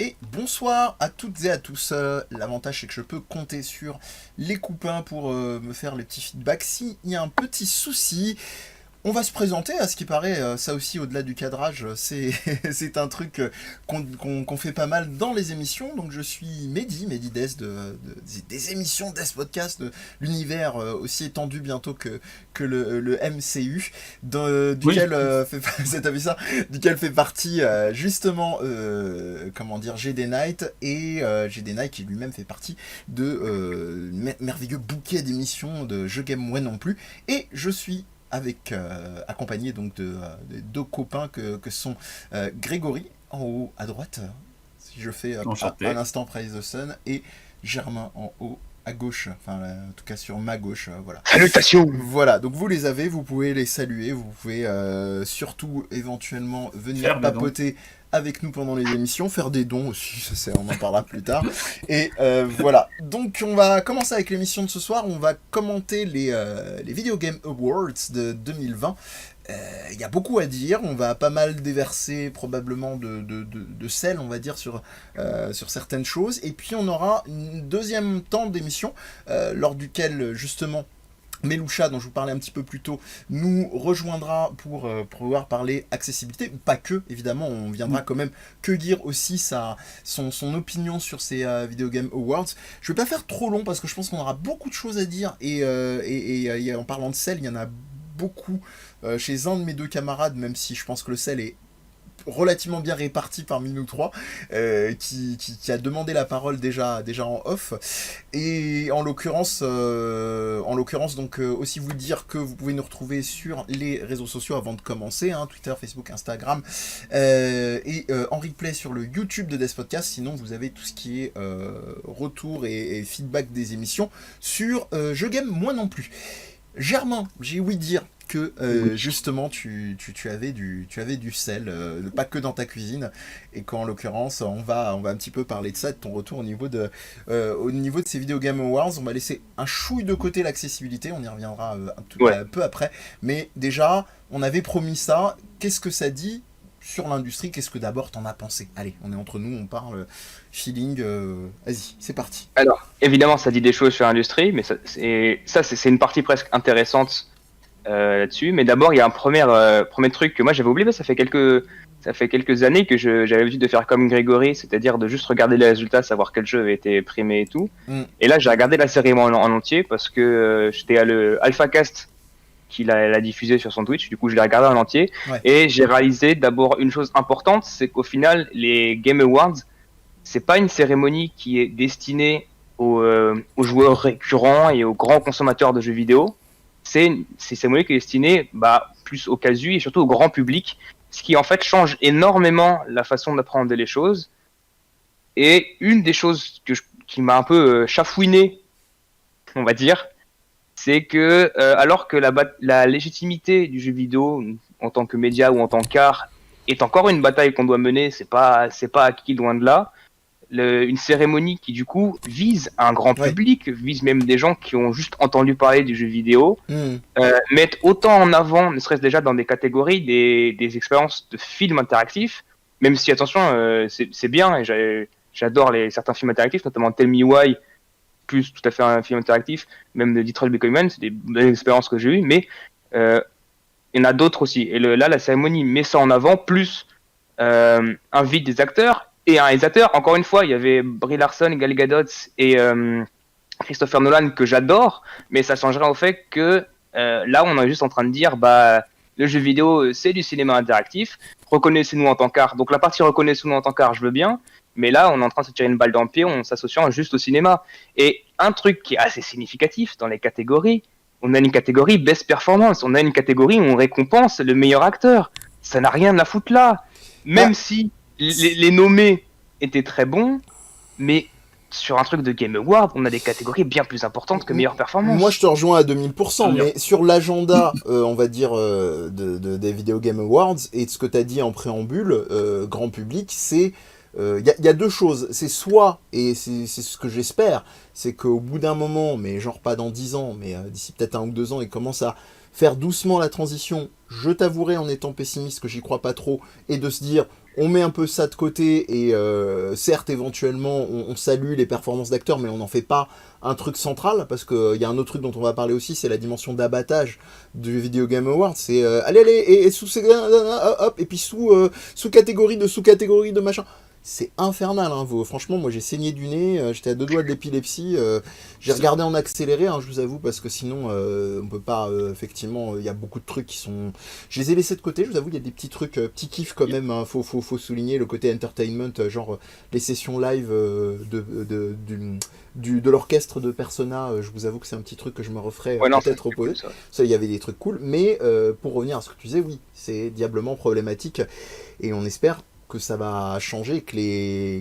Et bonsoir à toutes et à tous. L'avantage c'est que je peux compter sur les copains pour me faire les petits feedbacks. S'il y a un petit souci, on va se présenter, à ce qui paraît, ça aussi au-delà du cadrage, c'est c'est un truc qu'on fait pas mal dans les émissions. Donc je suis Mehdi Des des émissions Des Podcast, de l'univers aussi étendu bientôt que le MCU, Oui, duquel, t'as vu ça, duquel fait partie justement, comment dire, GD Knight, et GD Knight qui lui-même fait partie de merveilleux bouquet d'émissions de Je Game Moi Non Plus. Et je suis accompagné donc de deux copains que sont Grégory en haut à droite, si je fais à enchanté. l'instant Praise the Sun, et Germain en haut à gauche, enfin en tout cas sur ma gauche, voilà. Salutations. Voilà, donc vous les avez, vous pouvez les saluer, vous pouvez surtout éventuellement venir Faire des dons. papoter avec nous pendant les émissions, faire des dons aussi, on en parlera plus tard. Et voilà, donc on va commencer avec l'émission de ce soir, on va commenter les Video Game Awards de 2020. Il y a beaucoup à dire, on va pas mal déverser probablement de sel, on va dire, sur certaines choses. Et puis on aura un deuxième temps d'émission, lors duquel justement Meloucha, dont je vous parlais un petit peu plus tôt, nous rejoindra pour pouvoir parler accessibilité. Pas que, évidemment, on viendra quand même cueillir aussi son opinion sur ces Video Game Awards. Je vais pas faire trop long parce que je pense qu'on aura beaucoup de choses à dire. Et en parlant de sel, il y en a beaucoup chez un de mes deux camarades, même si je pense que le sel est relativement bien réparti parmi nous trois, qui a demandé la parole déjà en off. Et en l'occurrence donc aussi vous dire que vous pouvez nous retrouver sur les réseaux sociaux avant de commencer, hein, Twitter, Facebook, Instagram, et en replay sur le YouTube de Death Podcast. Sinon vous avez tout ce qui est retour et feedback des émissions sur Je Game Moi Non Plus. Germain, j'ai ouï dire que Oui. justement tu avais du sel, pas que dans ta cuisine, et qu'en l'occurrence on va un petit peu parler de ça, de ton retour au niveau de ces Video Game Awards. On va laisser un chouille de côté l'accessibilité, on y reviendra Ouais. un peu après, mais déjà on avait promis ça. Qu'est-ce que ça dit sur l'industrie? Qu'est-ce que d'abord t'en as pensé? Allez, on est entre nous, on parle feeling, vas-y, c'est parti. Alors, évidemment, ça dit des choses sur l'industrie, mais c'est une partie presque intéressante là-dessus. Mais d'abord, il y a un premier truc que moi j'avais oublié. Ça fait quelques années que j'avais l'habitude de faire comme Grégory, c'est-à-dire de juste regarder les résultats, savoir quel jeu avait été primé et tout. Hmm. Et là, j'ai regardé la série en entier parce que j'étais à le AlphaCast qui l'a diffusé sur son Twitch. Du coup, je l'ai regardé en entier Ouais. et j'ai réalisé d'abord une chose importante, c'est qu'au final, les Game Awards, c'est pas une cérémonie qui est destinée aux joueurs récurrents et aux grands consommateurs de jeux vidéo. C'est une cérémonie qui est destinée plus au casu et surtout au grand public, ce qui en fait change énormément la façon d'apprendre les choses. Et une des choses qui m'a un peu chafouiné, on va dire, c'est que alors que la légitimité du jeu vidéo en tant que média ou en tant qu'art est encore une bataille qu'on doit mener, c'est pas acquis loin de là. Une cérémonie qui du coup vise un grand Ouais. public, vise même des gens qui ont juste entendu parler du jeu vidéo, Hmm. mettent autant en avant, ne serait-ce déjà dans des catégories, des expériences de films interactifs, même si attention, c'est bien, et j'adore certains films interactifs, notamment Tell Me Why, plus tout à fait un film interactif, même de Detroit Become Human, c'est des belles expériences que j'ai eues, mais euh, il y en a d'autres aussi. Et là, la cérémonie met ça en avant, plus invite des acteurs et un réalisateur. Encore une fois, il y avait Brie Larson, Gal Gadot et Christopher Nolan que j'adore, mais ça changera au fait que là, on est juste en train de dire, le jeu vidéo, c'est du cinéma interactif. Reconnaissez-nous en tant qu'art. Donc la partie reconnaissez-nous en tant qu'art, je veux bien. Mais là, on est en train de se tirer une balle dans le pied en s'associant juste au cinéma. Et un truc qui est assez significatif dans les catégories, on a une catégorie best performance, on a une catégorie où on récompense le meilleur acteur. Ça n'a rien à foutre là. Bah, Même si les nommés étaient très bons, mais sur un truc de Game Award, on a des catégories bien plus importantes que meilleure moi, je performance. te rejoins à 2000%, C'est-à-dire, mais sur l'agenda, on va dire, des Video Game Awards, et de ce que tu as dit en préambule, grand public, c'est... y a deux choses. C'est soit, et c'est ce que j'espère, c'est qu'au bout d'un moment, mais genre pas dans 10 ans, mais d'ici peut-être 1 ou 2 ans, ils commencent à faire doucement la transition, je t'avouerai en étant pessimiste que j'y crois pas trop, et de se dire on met un peu ça de côté et certes éventuellement on salue les performances d'acteurs mais on n'en fait pas un truc central parce qu'il y a un autre truc dont on va parler aussi, c'est la dimension d'abattage du Video Game Award, c'est allez et sous hop et puis sous catégorie de machin. C'est infernal, hein, franchement, moi j'ai saigné du nez, j'étais à 2 doigts de l'épilepsie, j'ai regardé en accéléré, hein, je vous avoue, parce que sinon on peut pas, effectivement, il y a beaucoup de trucs qui sont... Je les ai laissés de côté, je vous avoue, il y a des petits trucs, petits kiffs quand même, hein, faut souligner le côté entertainment, genre les sessions live de l'orchestre de Persona, je vous avoue que c'est un petit truc que je me referais peut-être reposer. Cool, ça, il y avait des trucs cool, mais pour revenir à ce que tu disais, oui, c'est diablement problématique, et on espère que ça va changer,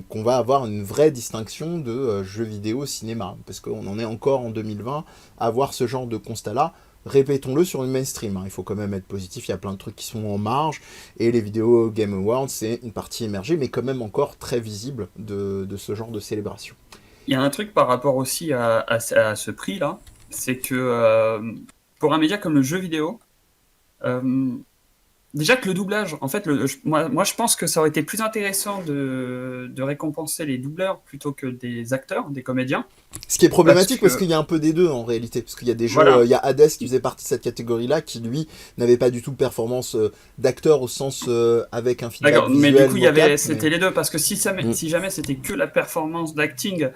qu'on va avoir une vraie distinction de jeux vidéo cinéma, parce qu'on en est encore en 2020 à voir ce genre de constat-là. Répétons-le sur une mainstream, hein. Il faut quand même être positif, il y a plein de trucs qui sont en marge, et les Video Game Awards, c'est une partie émergée, mais quand même encore très visible de ce genre de célébration. Il y a un truc par rapport aussi à ce prix-là, c'est que pour un média comme le jeu vidéo, déjà que le doublage, en fait, moi je pense que ça aurait été plus intéressant de récompenser les doubleurs plutôt que des acteurs, des comédiens. Ce qui est problématique parce qu'il y a un peu des deux en réalité, parce qu'il y a des jeux, il y a Hades qui faisait partie de cette catégorie-là, qui lui n'avait pas du tout de performance d'acteur au sens avec un feedback D'accord, visuel. Mais du coup, c'était les deux, parce que si jamais c'était que la performance d'acting,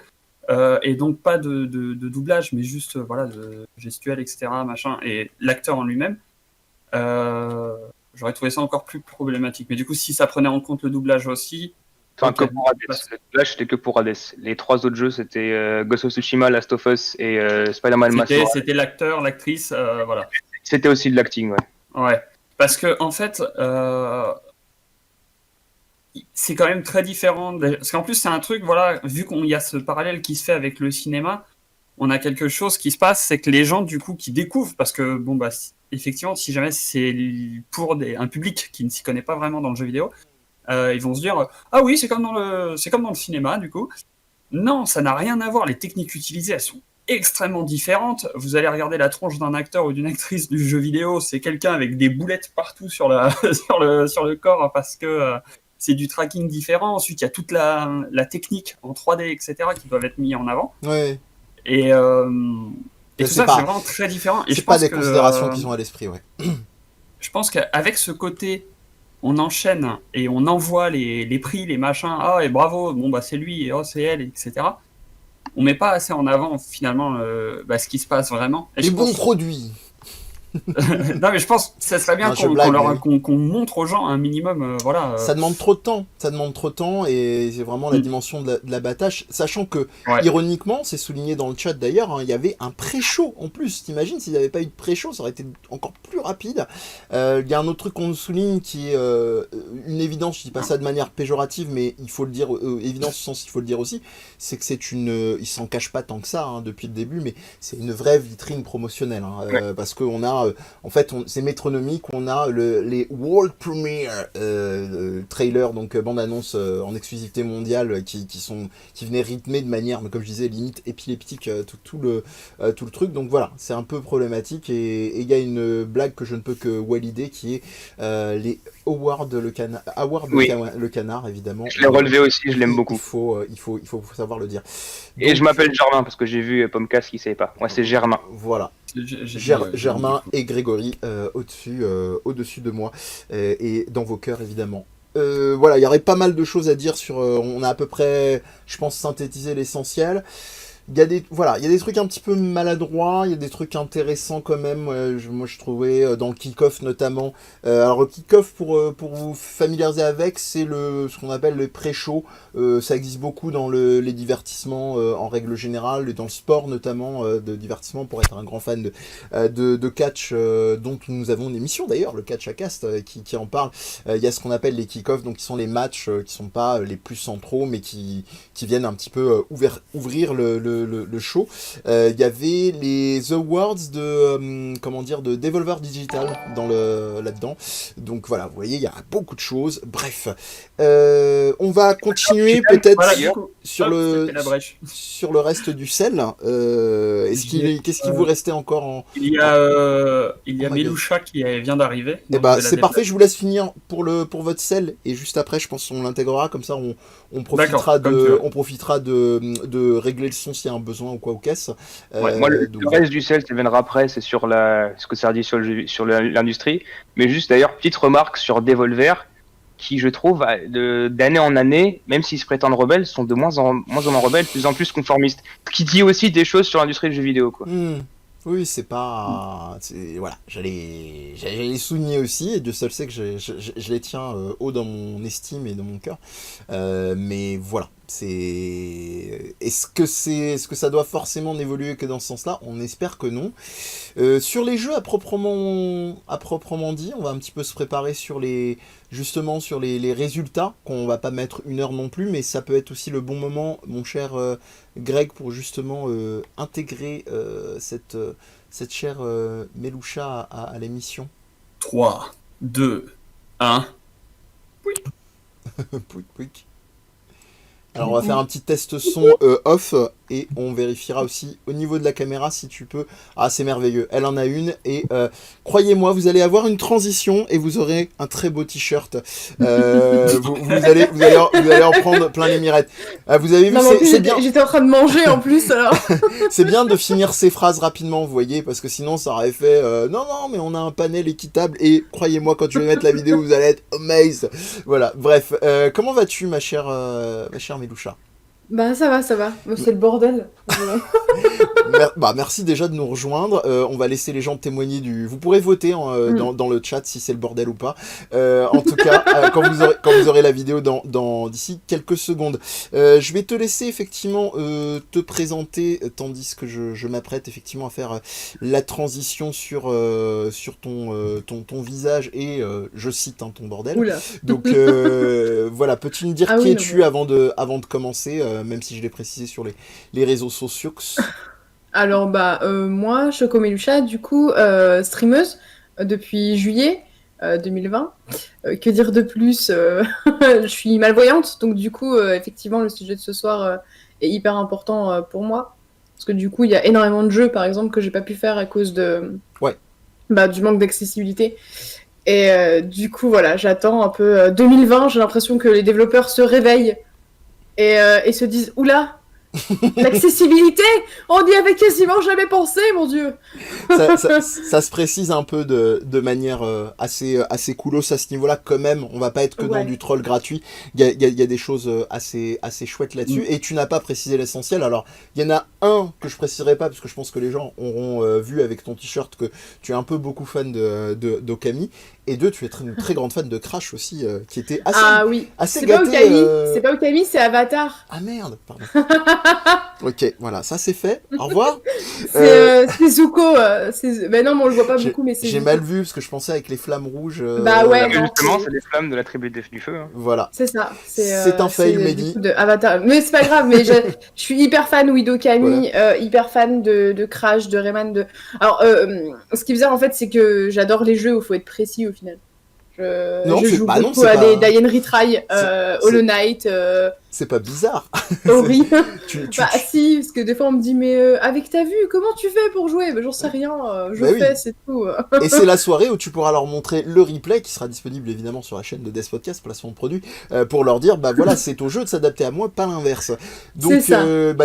et donc pas de doublage, mais juste de gestuel, etc., machin, et l'acteur en lui-même, j'aurais trouvé ça encore plus problématique. Mais du coup, si ça prenait en compte le doublage aussi... Enfin, que pour Hades. Le doublage, c'était que pour Hades. Les 3 autres jeux, c'était Ghost of Tsushima, Last of Us et Spider-Man Master. C'était l'acteur, l'actrice, voilà. C'était aussi de l'acting, ouais. Ouais, parce que en fait... c'est quand même très différent. Parce qu'en plus, c'est un truc, vu qu'il y a ce parallèle qui se fait avec le cinéma, on a quelque chose qui se passe, c'est que les gens, du coup, qui découvrent, parce que, effectivement, si jamais c'est pour un public qui ne s'y connaît pas vraiment dans le jeu vidéo, ils vont se dire ah oui, c'est comme dans le cinéma, du coup. Non, ça n'a rien à voir. Les techniques utilisées, elles sont extrêmement différentes. Vous allez regarder la tronche d'un acteur ou d'une actrice du jeu vidéo, c'est quelqu'un avec des boulettes partout sur sur le corps parce que c'est du tracking différent. Ensuite, il y a toute la technique en 3D, etc., qui doivent être mis en avant. Ouais. Et tout ça, c'est vraiment très différent. C'est pas des considérations qui sont à l'esprit, ouais. Je pense qu'avec ce côté, on enchaîne et on envoie les prix, les machins, et bravo, c'est lui, et c'est elle, etc. On met pas assez en avant, finalement, ce qui se passe vraiment. Les bons produits. Non, mais je pense que ça serait bien qu'on montre aux gens un minimum, Ça demande trop de temps, et c'est vraiment la dimension de l'abattage, sachant que, ironiquement, c'est souligné dans le chat d'ailleurs, hein, il y avait un pré-show en plus. T'imagines s'il n'y avait pas eu de pré-show, ça aurait été encore plus rapide. Il y a un autre truc qu'on souligne qui est une évidence, je dis pas ça de manière péjorative, mais il faut le dire, évidence au sens il faut le dire aussi, c'est que il s'en cache pas tant que ça, hein, depuis le début, mais c'est une vraie vitrine promotionnelle, hein, parce qu'on a en fait, c'est métronomique, on a les World Premiere trailers, donc bande-annonce en exclusivité mondiale qui venaient rythmer de manière, comme je disais, limite épileptique tout le truc. Donc voilà, c'est un peu problématique, et il y a une blague que je ne peux que valider qui est les Howard le canard, évidemment. Je l'ai relevé aussi, je l'aime beaucoup. Il faut savoir le dire. Donc, et je m'appelle Germain parce que j'ai vu Pomcast qui savait pas. Moi, c'est Germain. Voilà. Germain et Grégory au-dessus de moi et dans vos cœurs évidemment. Voilà, il y aurait pas mal de choses à dire sur... on a à peu près, je pense, synthétisé l'essentiel. Il y a des trucs un petit peu maladroits, il y a des trucs intéressants quand même. Moi, je trouvais dans le kick-off notamment. Alors, le kick-off, pour vous familiariser avec, c'est ce qu'on appelle le pré-show. Ça existe beaucoup dans les divertissements en règle générale, et dans le sport notamment de divertissement, pour être un grand fan de catch, dont nous avons une émission d'ailleurs, le Catch à Cast, qui en parle. Il y a ce qu'on appelle les kick-off, donc qui sont les matchs qui sont pas les plus centraux, mais qui viennent un petit peu ouvrir le le show, il y avait les awards de Devolver Digital là-dedans. Donc voilà, vous voyez, il y a beaucoup de choses. Bref, on va continuer peut-être Voilà, du coup, sur hop, le ça fait la brèche. sur le reste du sel. Qu'est-ce qui vous restait encore en... Il y a Oh my God. Melusha qui vient d'arriver. Eh donc bah, de la c'est déplacement. parfait, je vous laisse finir pour votre sel, et juste après, je pense qu'on l'intégrera, comme ça on profitera D'accord, comme tu veux. de régler le son s'il y a un besoin ou quoi aux caisses. Ouais, moi, le Donc, reste du sel, ça viendra après, c'est sur ce que ça redit sur l'industrie. Mais juste d'ailleurs, petite remarque sur Devolver, qui je trouve, d'année en année, même s'ils se prétendent rebelles, sont de moins en moins rebelles, de plus en plus conformistes. Ce qui dit aussi des choses sur l'industrie du jeu vidéo, quoi. Oui, c'est pas... Voilà, j'allais les souligner aussi, et Dieu seul sait que je les tiens haut dans mon estime et dans mon cœur. Mais voilà, Est-ce que ça doit forcément n'évoluer que dans ce sens-là? On espère que non. Sur les jeux à proprement dit, on va un petit peu se préparer justement sur les résultats, qu'on va pas mettre 1 heure non plus, mais ça peut être aussi le bon moment, mon cher Greg, pour justement intégrer cette chère Melusha à l'émission. 3, 2, 1. Pouic, pouic. Alors on va faire un petit test son off, et on vérifiera aussi au niveau de la caméra si tu peux. Ah, c'est merveilleux, elle en a une, et croyez-moi, vous allez avoir une transition et vous aurez un très beau t-shirt. Vous allez en prendre plein les mirettes. Vous avez vu, Non, mais en plus, c'est bien. j'étais en train de manger en plus alors. C'est bien de finir ces phrases rapidement, vous voyez, parce que sinon ça aurait fait non, mais on a un panel équitable, et croyez-moi, quand je vais mettre la vidéo, vous allez être amazed. Voilà, bref. Comment vas-tu, ma chère Melusha? Bah ça va. C'est le bordel. Merci déjà de nous rejoindre. On va laisser les gens témoigner vous pourrez voter dans le chat si c'est le bordel ou pas. En tout cas, quand vous aurez la vidéo d'ici quelques secondes. Je vais te laisser effectivement te présenter, tandis que je m'apprête effectivement à faire la transition sur ton visage et je cite ton bordel. Oula. Donc voilà, peux-tu me dire Ah qui oui, es-tu non, avant de commencer, même si je l'ai précisé sur les réseaux sociaux. Alors moi, Choco Melusha, du coup, streameuse depuis juillet 2020. Que dire de plus? Je suis malvoyante, donc du coup, effectivement, le sujet de ce soir est hyper important pour moi. Parce que du coup, il y a énormément de jeux, par exemple, que j'ai pas pu faire à cause du manque d'accessibilité. Et du coup, voilà, j'attends un peu 2020. J'ai l'impression que les développeurs se réveillent et se disent « Oula, l'accessibilité, on n'y avait quasiment jamais pensé, mon Dieu !» Ça se précise un peu de manière assez coolos à ce niveau-là, quand même. On va pas être que dans du troll gratuit. Il y a des choses assez chouettes là-dessus. Et tu n'as pas précisé l'essentiel. Alors, il y en a un que je préciserai pas, parce que je pense que les gens auront vu avec ton t-shirt que tu es un peu beaucoup fan d'Okami. Et deux, tu es une très grande fan de Crash aussi, qui était assez gâté. C'est pas Okami, c'est Avatar. Ah merde, pardon. Ok, voilà, ça c'est fait. Au revoir. C'est Zuko. Ben non, mais on le voit pas beaucoup, mais c'est J'ai Zuko. mal vu, parce que je pensais avec les flammes rouges. Bah ouais, non, justement, c'est les flammes de la tribu du feu. Hein. Voilà. C'est ça. C'est un fail, Mehdi. De Avatar. Mais c'est pas grave, mais je suis hyper fan d'Okami, hyper fan de Crash, de Rayman. Alors, ce qui est bizarre en fait, c'est que j'adore les jeux où il faut être précis au final. Je joue beaucoup à des Die and Retry, Hollow Knight. C'est pas bizarre. Ori. Bah si, parce que des fois on me dit mais avec ta vue, comment tu fais pour jouer? J'en sais rien, fais, c'est tout. Et c'est la soirée où tu pourras leur montrer le replay qui sera disponible évidemment sur la chaîne de Death Podcast, placement de produit, pour leur dire bah voilà, c'est au jeu de s'adapter à moi, pas l'inverse. Donc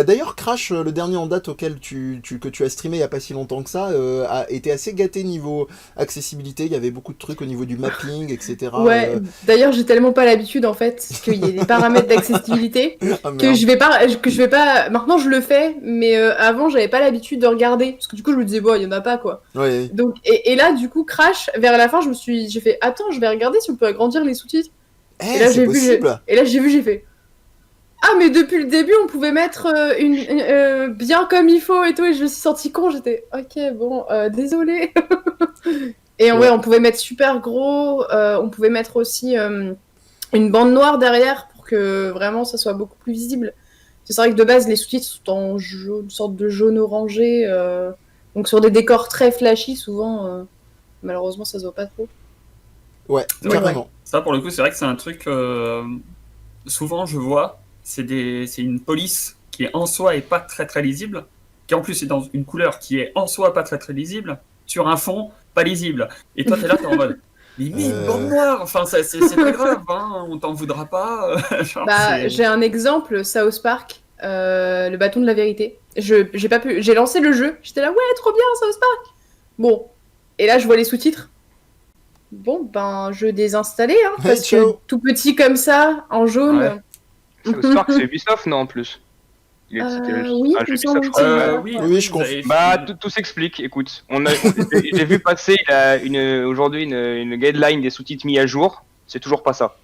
d'ailleurs Crash, le dernier en date auquel que tu as streamé il y a pas si longtemps que ça, a été assez gâté niveau accessibilité. Il y avait beaucoup de trucs au niveau du mapping, etc. Ouais, d'ailleurs j'ai tellement pas l'habitude en fait qu'il y ait des paramètres d'accessibilité que je vais pas. Maintenant je le fais, mais avant j'avais pas l'habitude de regarder parce que du coup je me disais bon il y en a pas quoi. Ouais. Donc et là du coup Crash vers la fin j'ai fait attends, je vais regarder si on peut agrandir les sous-titres. Et là j'ai fait ah mais depuis le début on pouvait mettre bien comme il faut et tout, et je me suis sentie con, j'étais ok bon désolé. Et ouais, on pouvait mettre super gros, on pouvait mettre aussi une bande noire derrière pour que vraiment ça soit beaucoup plus visible. C'est vrai que de base, les sous-titres sont en une sorte de jaune orangé, donc sur des décors très flashy, souvent, malheureusement, ça se voit pas trop. Ouais, C'est vrai. carrément. Ça, pour le coup, c'est vrai que c'est un truc. Souvent, je vois, c'est une police qui est en soi et pas très très lisible, qui en plus est dans une couleur qui est en soi pas très très lisible, sur un fond pas lisible. Et toi, t'es en mode. Limite, bande noire, enfin, c'est pas grave, hein, on t'en voudra pas. Genre, Bah, j'ai un exemple, South Park, le bâton de la vérité. J'ai pas pu, j'ai lancé le jeu, j'étais là, ouais, trop bien, South Park. Bon, et là, je vois les sous-titres. Bon, ben, je désinstallé, hein, Hey, parce que ciao. tout petit comme ça, en jaune. Ouais. South Park, c'est Ubisoft, non, en plus. Oui, un il jeu me semble Ubisoft, aussi. ouais. Oui, Oui, je vous avez Bah, fait- tout s'explique. Écoute, j'ai vu passer aujourd'hui une guideline des sous-titres mis à jour. C'est toujours pas ça.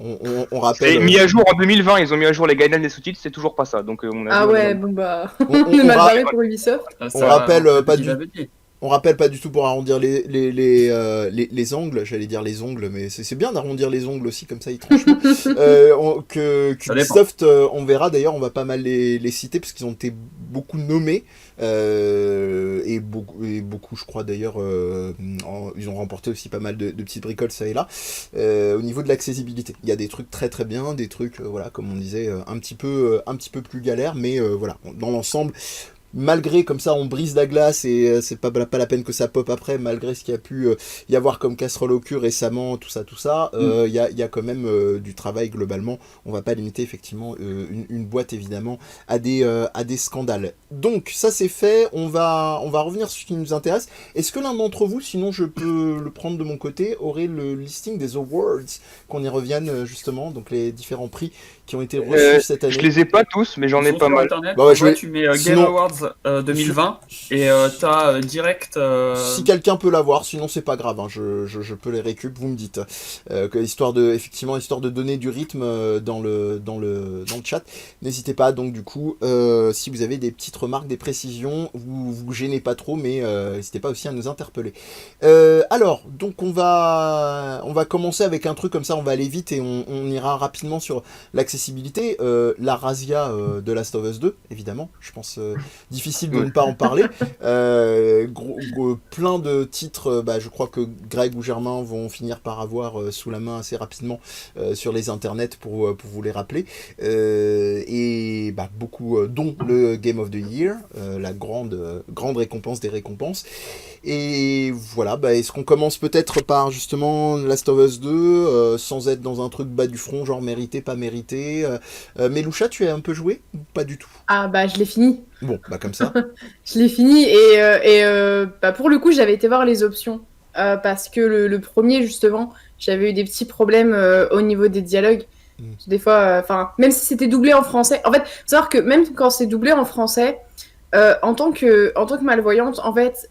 On C'est rappelle. mis à jour en 2020. Ils ont mis à jour les guidelines des sous-titres. C'est toujours pas ça. Donc, mon avis, Ah on est ouais, dans- bon bah, On- on est on mal ra- barré pour Ubisoft. ça, on rappelle, on pas dit du- la vérité. On rappelle pas du tout pour arrondir les ongles, j'allais dire les ongles, mais c'est bien d'arrondir les ongles aussi, comme ça ils tranchent mieux. Ça dépend. Ubisoft, on verra d'ailleurs, on va pas mal les citer, parce qu'ils ont été beaucoup nommés, et beaucoup, je crois d'ailleurs, ils ont remporté aussi pas mal de petites bricoles ça et là. Au niveau de l'accessibilité, il y a des trucs très très bien, des trucs, voilà, comme on disait, un petit peu plus galère, mais voilà, dans l'ensemble, malgré comme ça on brise la glace et c'est pas la peine que ça pop après, malgré ce qu'il y a pu y avoir comme casserole au cul récemment, tout ça, il y a quand même du travail globalement. On va pas limiter effectivement une boîte évidemment à des scandales. Donc ça c'est fait, on va revenir sur ce qui nous intéresse. Est-ce que l'un d'entre vous, sinon je peux le prendre de mon côté, aurait le listing des awards, qu'on y revienne justement, donc les différents prix qui ont été reçus cette année? Je les ai pas tous, mais j'en Ils ai sont pas sur mal. Internet. Bah ouais, En vrai, je tu mets sinon- Game Awards 2020 et t'as direct. Si quelqu'un peut l'avoir, sinon c'est pas grave, hein, je peux les récup, vous me dites. Histoire de donner du rythme dans le chat. N'hésitez pas, donc du coup, si vous avez des petites remarques, des précisions, vous gênez pas trop, mais n'hésitez pas aussi à nous interpeller. Alors, donc on va commencer avec un truc comme ça, on va aller vite et on ira rapidement sur l'accessibilité. La razzia de Last of Us 2, évidemment, je pense difficile de ne pas en parler. Plein de titres, je crois que Greg ou Germain vont finir par avoir sous la main assez rapidement sur les internets pour vous les rappeler. Et beaucoup, dont le Game of the Year, la grande récompense des récompenses. Et voilà, est-ce qu'on commence peut-être par justement Last of Us 2, sans être dans un truc bas du front, genre mérité, pas mérité. Meloucha, tu as un peu joué ou pas du tout? Ah bah, je l'ai fini. Bon, comme ça. Je l'ai fini et pour le coup, j'avais été voir les options parce que le premier, justement, j'avais eu des petits problèmes au niveau des dialogues. Des fois, même si c'était doublé en français. En fait, faut savoir que même quand c'est doublé en français, en tant que malvoyante, en fait,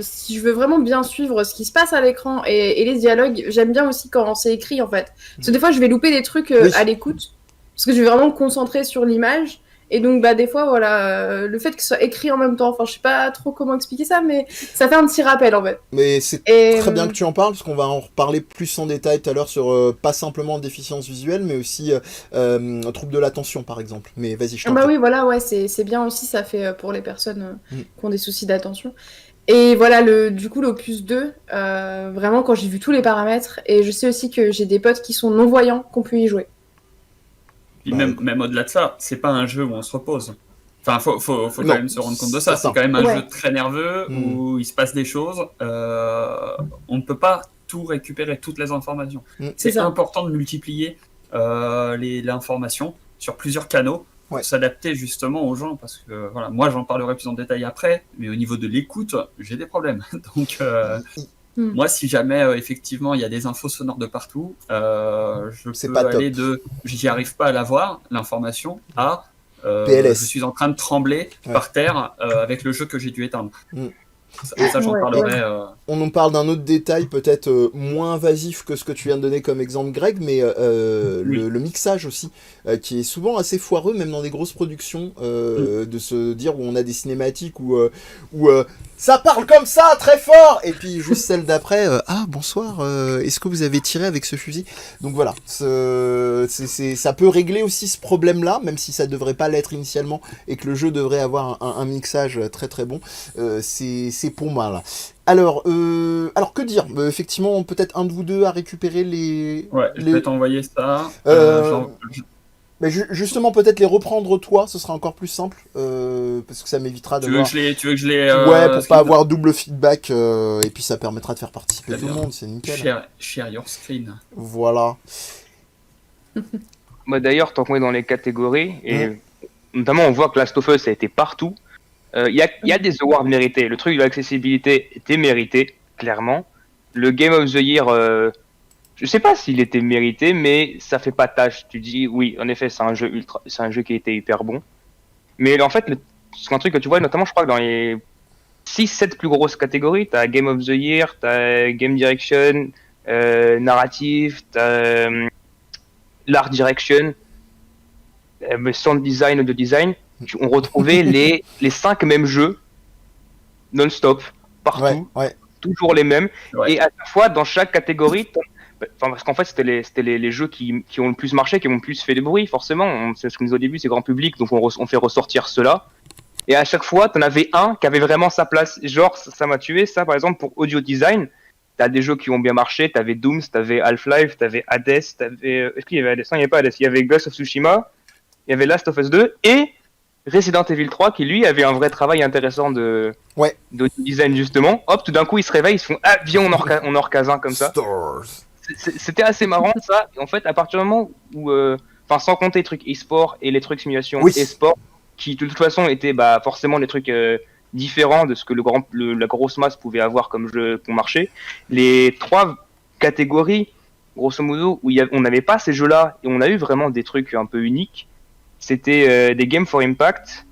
si je veux vraiment bien suivre ce qui se passe à l'écran et les dialogues, j'aime bien aussi quand c'est écrit, en fait. Parce que des fois, je vais louper des trucs Oui. à l'écoute, parce que je vais vraiment me concentrer sur l'image. Et donc, des fois, voilà, le fait que ce soit écrit en même temps, je sais pas trop comment expliquer ça, mais ça fait un petit rappel, en fait. Mais c'est Et, très bien que tu en parles, parce qu'on va en reparler plus en détail tout à l'heure sur pas simplement déficience visuelle, mais aussi trouble de l'attention, par exemple. Mais vas-y, je t'en prie. oui, voilà, ouais, c'est bien aussi, ça fait pour les personnes qui ont des soucis d'attention. Et voilà, du coup, l'Opus 2, vraiment, quand j'ai vu tous les paramètres, et je sais aussi que j'ai des potes qui sont non-voyants qui ont pu y jouer. Puis même au-delà de ça, c'est pas un jeu où on se repose. Enfin, faut quand même se rendre compte de ça. certain. C'est quand même un Ouais. jeu très nerveux où il se passe des choses. On ne peut pas tout récupérer, toutes les informations. C'est C'est ça. important de multiplier l'information sur plusieurs canaux pour s'adapter justement aux gens. Parce que voilà, moi, j'en parlerai plus en détail après, mais au niveau de l'écoute, j'ai des problèmes. Donc, moi, si jamais effectivement il y a des infos sonores de partout, je peux aller de j'y arrive pas à l'avoir, l'information, à PLS. je suis en train de trembler par terre avec le jeu que j'ai dû éteindre. Ça j'en parlerai on en parle d'un autre détail peut-être moins invasif que ce que tu viens de donner comme exemple, Greg, mais le mixage aussi, qui est souvent assez foireux, même dans des grosses productions, de se dire où on a des cinématiques où ça parle comme ça, très fort, et puis juste celle d'après, ah bonsoir, est-ce que vous avez tiré avec ce fusil? Donc voilà, ça peut régler aussi ce problème-là, même si ça devrait pas l'être initialement, et que le jeu devrait avoir un mixage très très bon, c'est pour moi là. Alors que dire? Effectivement, peut-être un de vous deux a récupéré les... Ouais, je vais t'envoyer ça. Mais justement, peut-être les reprendre toi, ce sera encore plus simple, parce que ça m'évitera tu veux d'avoir... que je les... Ouais, pour pas avoir double feedback, et puis ça permettra de faire participer tout le monde, c'est nickel. Share your screen. Voilà. Moi d'ailleurs, tant qu'on est dans les catégories, et notamment on voit que Last of Us a été partout, il y a des awards mérités. Le truc de l'accessibilité était mérité, clairement. Le Game of the Year, je sais pas s'il était mérité, mais ça fait pas tâche. Tu dis, oui, en effet, c'est un jeu qui a été hyper bon. Mais en fait, c'est un truc que tu vois, notamment, je crois que dans les 6-7 plus grosses catégories, t'as Game of the Year, t'as Game Direction, Narrative, t'as l'Art Direction, Sound Design ou de Design. On retrouvait les 5 mêmes jeux non-stop, partout, toujours les mêmes. Et à chaque fois, dans chaque catégorie, parce qu'en fait, c'était les jeux qui ont le plus marché, qui ont le plus fait de bruit, forcément. C'est ce qu'on disait au début, c'est grand public, donc on fait ressortir cela. Et à chaque fois, t'en avais un qui avait vraiment sa place. Genre, ça m'a tué. Ça, par exemple, pour audio design, t'as des jeux qui ont bien marché. T'avais Dooms, t'avais Half-Life, t'avais Hades, est-ce qu'il y avait Hades? Non, il n'y avait pas Hades. Il y avait Ghost of Tsushima, il y avait Last of Us 2 et Resident Evil 3 qui, lui, avait un vrai travail intéressant de design, justement. Hop, tout d'un coup, ils se réveillent, ils se font « Ah, viens, on en recase un comme ça. » C'était assez marrant, ça. Et en fait, à partir du moment où... sans compter les trucs e-sport et les trucs simulation e-sport, qui, de toute façon, étaient forcément des trucs différents de ce que la grosse masse pouvait avoir comme jeu pour marcher. Les 3 catégories, grosso modo, où on n'avait pas ces jeux-là, et on a eu vraiment des trucs un peu uniques, c'était des Game for Impact,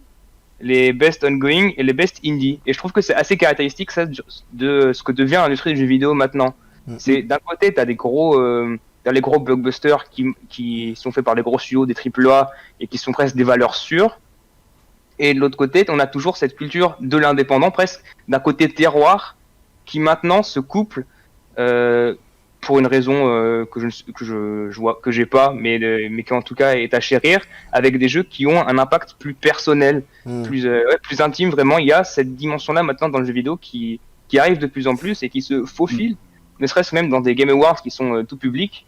les Best Ongoing et les Best Indie. Et je trouve que c'est assez caractéristique ça, de ce que devient l'industrie du jeu vidéo maintenant. C'est d'un côté, t'as les gros blockbusters qui sont faits par les gros studios, des AAA, et qui sont presque des valeurs sûres. Et de l'autre côté, on a toujours cette culture de l'indépendant, presque d'un côté terroir, qui maintenant se couple pour une raison que j'ai pas, mais qui en tout cas est à chérir, avec des jeux qui ont un impact plus personnel, plus intime. Vraiment, il y a cette dimension-là maintenant dans le jeu vidéo qui arrive de plus en plus et qui se faufile, ne serait-ce même dans des Game Awards qui sont tout publics.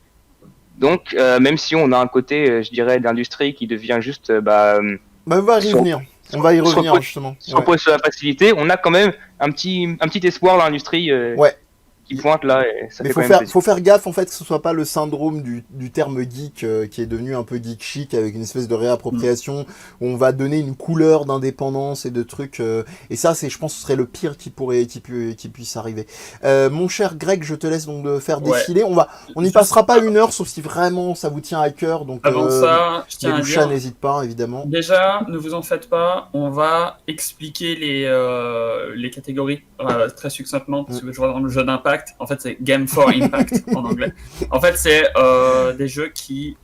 Donc, même si on a un côté, je dirais, d'industrie qui devient juste... on va y revenir. On va y revenir, justement. Se repose sur la facilité, on a quand même un petit espoir dans l'industrie qui pointe là. Et ça mais faut faire gaffe en fait que ce soit pas le syndrome du terme geek qui est devenu un peu geek chic avec une espèce de réappropriation où on va donner une couleur d'indépendance et de trucs et ça je pense que ce serait le pire qui puisse arriver. Mon cher Greg, je te laisse donc de faire défiler. On n'y passera pas 1 heure sauf si vraiment ça vous tient à cœur. Donc avant ça, je tiens à dire, n'hésite pas évidemment. Déjà, ne vous en faites pas, on va expliquer les catégories très succinctement parce que je vois dans le jeu d'impact. En fait, c'est Game for Impact en anglais. En fait, c'est des jeux qui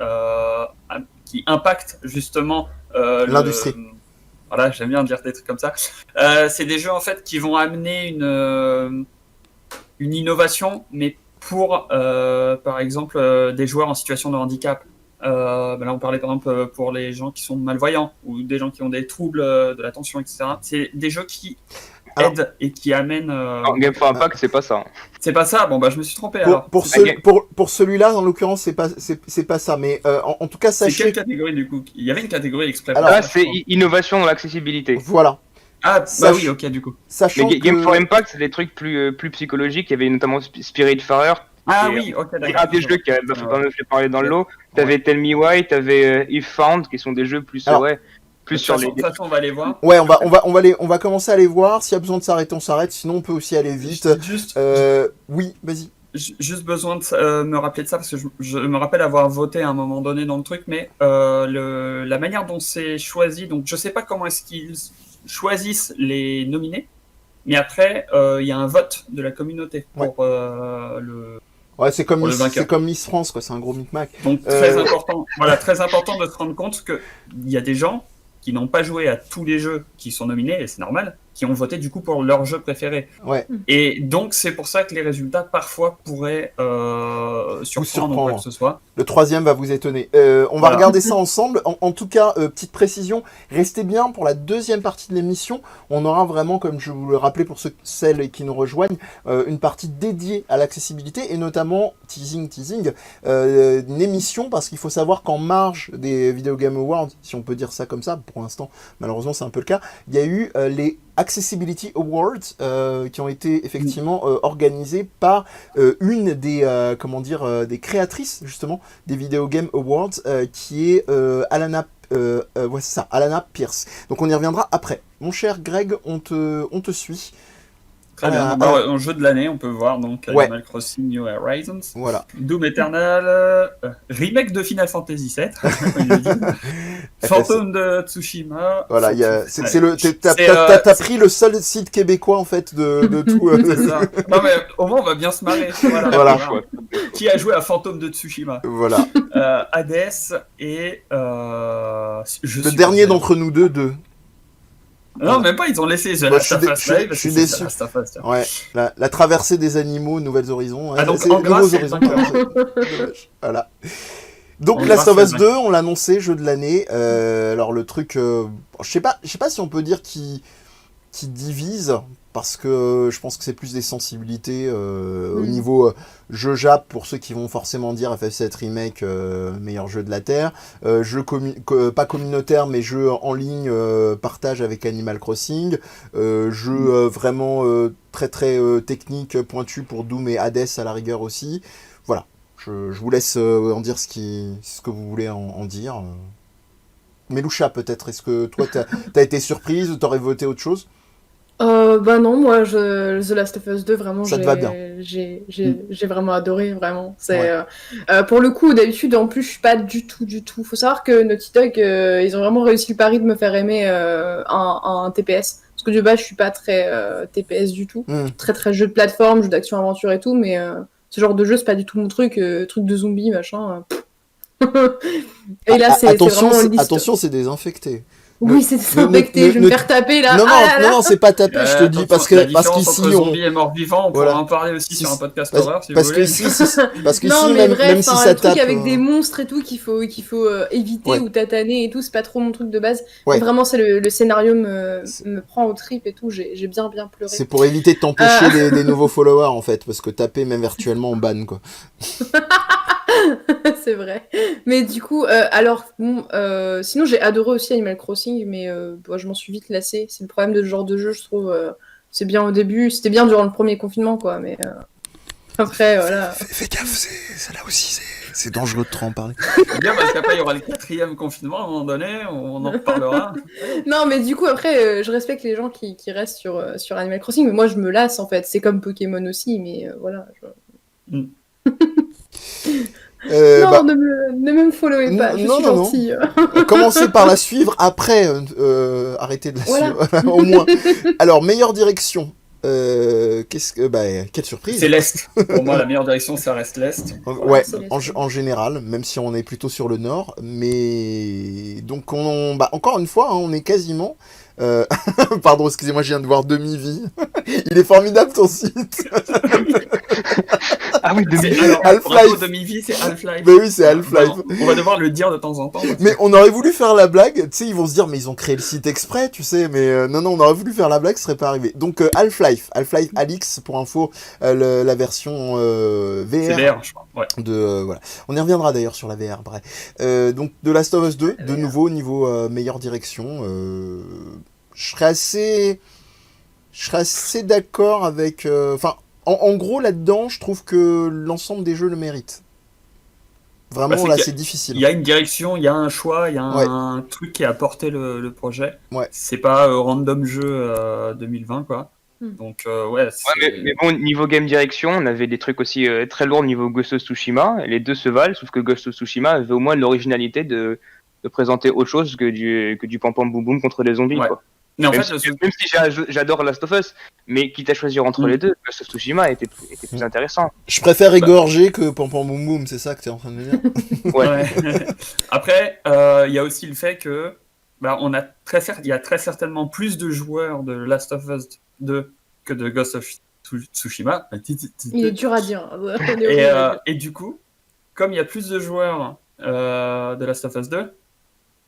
impactent justement l'industrie. Voilà, j'aime bien dire des trucs comme ça. C'est des jeux en fait qui vont amener une innovation, mais pour par exemple des joueurs en situation de handicap. Là, on parlait par exemple pour les gens qui sont malvoyants ou des gens qui ont des troubles de l'attention, etc. C'est des jeux qui aide et qui amène. Non, Game for Impact, c'est pas ça. C'est pas ça. Bon je me suis trompé. Pour celui-là, en l'occurrence, c'est pas ça. Mais en tout cas, sachez. C'est quelle catégorie du coup? Il y avait une catégorie exprès. Alors là, c'est innovation dans l'accessibilité. Voilà. Ah oui, ok, du coup. Mais Game for Impact, c'est des trucs plus psychologiques. Il y avait notamment Spiritfarer. Ah oui, ok, d'accord. Un des jeux qui a fait parler dans le lot. T'avais Tell Me Why, t'avais If Found, qui sont des jeux plus sur les. De toute façon, on va les voir. Ouais, on va commencer à les voir. S'il y a besoin de s'arrêter, on s'arrête. Sinon, on peut aussi aller vite. Oui, vas-y. Juste besoin de me rappeler de ça parce que je me rappelle avoir voté à un moment donné dans le truc, mais la manière dont c'est choisi, donc je sais pas comment est-ce qu'ils choisissent les nominés, Mais après, il y a un vote de la communauté pour Ouais, c'est comme, pour le vainqueur. c'est comme Miss France, quoi. C'est un gros micmac. Donc très important. Voilà, très important de se rendre compte que il y a des gens qui n'ont pas joué à tous les jeux qui sont nominés, et c'est normal, qui ont voté du coup pour leur jeu préféré. Ouais. Et donc c'est pour ça que les résultats parfois pourraient surprendre ou quoi que ce soit. Le troisième va vous étonner. On va Voilà. regarder ça ensemble. En tout cas, petite précision, restez bien pour la deuxième partie de l'émission. On aura vraiment, comme je vous le rappelais pour celles qui nous rejoignent, une partie dédiée à l'accessibilité et notamment, teasing, une émission parce qu'il faut savoir qu'en marge des Video Game Awards, si on peut dire ça comme ça, pour l'instant, malheureusement c'est un peu le cas, il y a eu les Accessibility Awards qui ont été effectivement organisés par une des des créatrices justement des Video Game Awards qui est Alana c'est ça, Alana Pierce. Donc on y reviendra après. Mon cher Greg, on te suit. Très bien. Donc, en jeu de l'année, on peut voir donc Animal Crossing New Horizons, Voilà. Doom Eternal, remake de Final Fantasy VII, comme il le dit, Phantom de Tsushima. Voilà, t'as pris le seul site québécois en fait de tout. C'est ça. Non mais au moins on va bien se marrer. Voilà. Qui a joué à Phantom de Tsushima? Voilà. Hades et le dernier d'entre nous deux. Non, même pas, ils ont laissé The Last of Us Live. Je suis déçu. Ouais, la traversée des animaux, Nouveaux Horizons. Ah, donc en gras, c'est Voilà. Donc Last of Us 2, on l'a annoncé, jeu de l'année. Alors le truc, je sais pas si on peut dire qui divise, parce que je pense que c'est plus des sensibilités au niveau jeu Jap, pour ceux qui vont forcément dire FF7 Remake, meilleur jeu de la Terre, jeu pas communautaire mais jeu en ligne, partage avec Animal Crossing, jeu vraiment très très technique, pointu pour Doom et Hades à la rigueur aussi. Voilà, je vous laisse en dire ce que vous voulez en dire. Meloucha peut-être, est-ce que toi t'as été surprise ou t'aurais voté autre chose? Bah non, moi, The Last of Us 2, vraiment, ça te va bien. J'ai vraiment adoré, vraiment. C'est pour le coup, d'habitude, en plus, je suis pas du tout. Faut savoir que Naughty Dog, ils ont vraiment réussi le pari de me faire aimer un TPS. Parce que de base, je suis pas très TPS du tout. Très très jeu de plateforme, jeu d'action-aventure et tout, mais ce genre de jeu, c'est pas du tout mon truc. Truc de zombie, machin. Et là, c'est vraiment attention, c'est désinfecté. Oui, c'est désinfecté, je vais me faire taper là. Non, c'est pas taper, je te dis, parce qu'ici on... zombie et mort-vivant, on pourra en parler aussi sur un podcast horreur, si vous voulez. Parce que non, mais même si ça tape... avec des monstres et tout qu'il faut éviter ou tataner et tout, c'est pas trop mon truc de base. Vraiment, c'est le scénario me prend aux tripes et tout, j'ai bien pleuré. C'est pour éviter de t'empêcher des nouveaux followers, en fait, parce que taper, même virtuellement, on banne, quoi. C'est vrai. Mais du coup, sinon j'ai adoré aussi Animal Crossing, mais je m'en suis vite lassée. C'est le problème de ce genre de jeu, je trouve. C'est bien au début, c'était bien durant le premier confinement, quoi, mais après, voilà. Fais gaffe, c'est là aussi, c'est dangereux de trop en parler. C'est bien parce qu'après il y aura le 4e confinement à un moment donné, on en reparlera. Non, mais du coup, après, je respecte les gens qui restent sur Animal Crossing, mais moi je me lasse en fait. C'est comme Pokémon aussi, mais voilà. Ne me followez pas, je suis gentille. Commencez par la suivre, après arrêtez de la suivre, au moins. Alors, meilleure direction. Quelle surprise. C'est l'Est. Pour moi, la meilleure direction, ça reste l'Est. Ouais, en général, même si on est plutôt sur le Nord. Mais donc, encore une fois, on est quasiment... Pardon, excusez-moi, je viens de voir Demi-Vie. Il est formidable ton site. Ah oui, Half-Life. Demi-Vie, c'est Half-Life. Mais oui, c'est Half-Life. On va devoir le dire de temps en temps. Mais on aurait voulu faire la blague, tu sais, ils vont se dire, mais ils ont créé le site exprès, tu sais, mais non, on aurait voulu faire la blague, ce serait pas arrivé. Donc, Half-Life Alyx, pour info, la version VR. C'est VR, je crois. Ouais. Voilà. On y reviendra d'ailleurs sur la VR, bref. Donc, The Last of Us 2, de nouveau, niveau meilleure direction. Je serais assez d'accord avec... En gros, là-dedans, je trouve que l'ensemble des jeux le méritent. Vraiment, là, c'est difficile. Il y a une direction, il y a un choix, il y a un truc qui a porté le projet. Ouais. C'est pas random jeu 2020, quoi. Donc, mais bon, niveau game direction, on avait des trucs aussi très lourds niveau Ghost of Tsushima. Les deux se valent, sauf que Ghost of Tsushima avait au moins l'originalité de présenter autre chose que du pam-pam boum-boum contre les zombies, quoi. Mais en Même fait, si, même si j'adore Last of Us, mais quitte à choisir entre les deux, Ghost of Tsushima était plus intéressant. Je préfère égorger que Pam Pam Boum Boum, c'est ça que t'es en train de me dire? Ouais. Après, il y a aussi le fait que il y a très certainement plus de joueurs de Last of Us 2 que de Ghost of Tsushima. Il est dur à dire. On est horrible à dire. Et du coup, comme il y a plus de joueurs de Last of Us 2,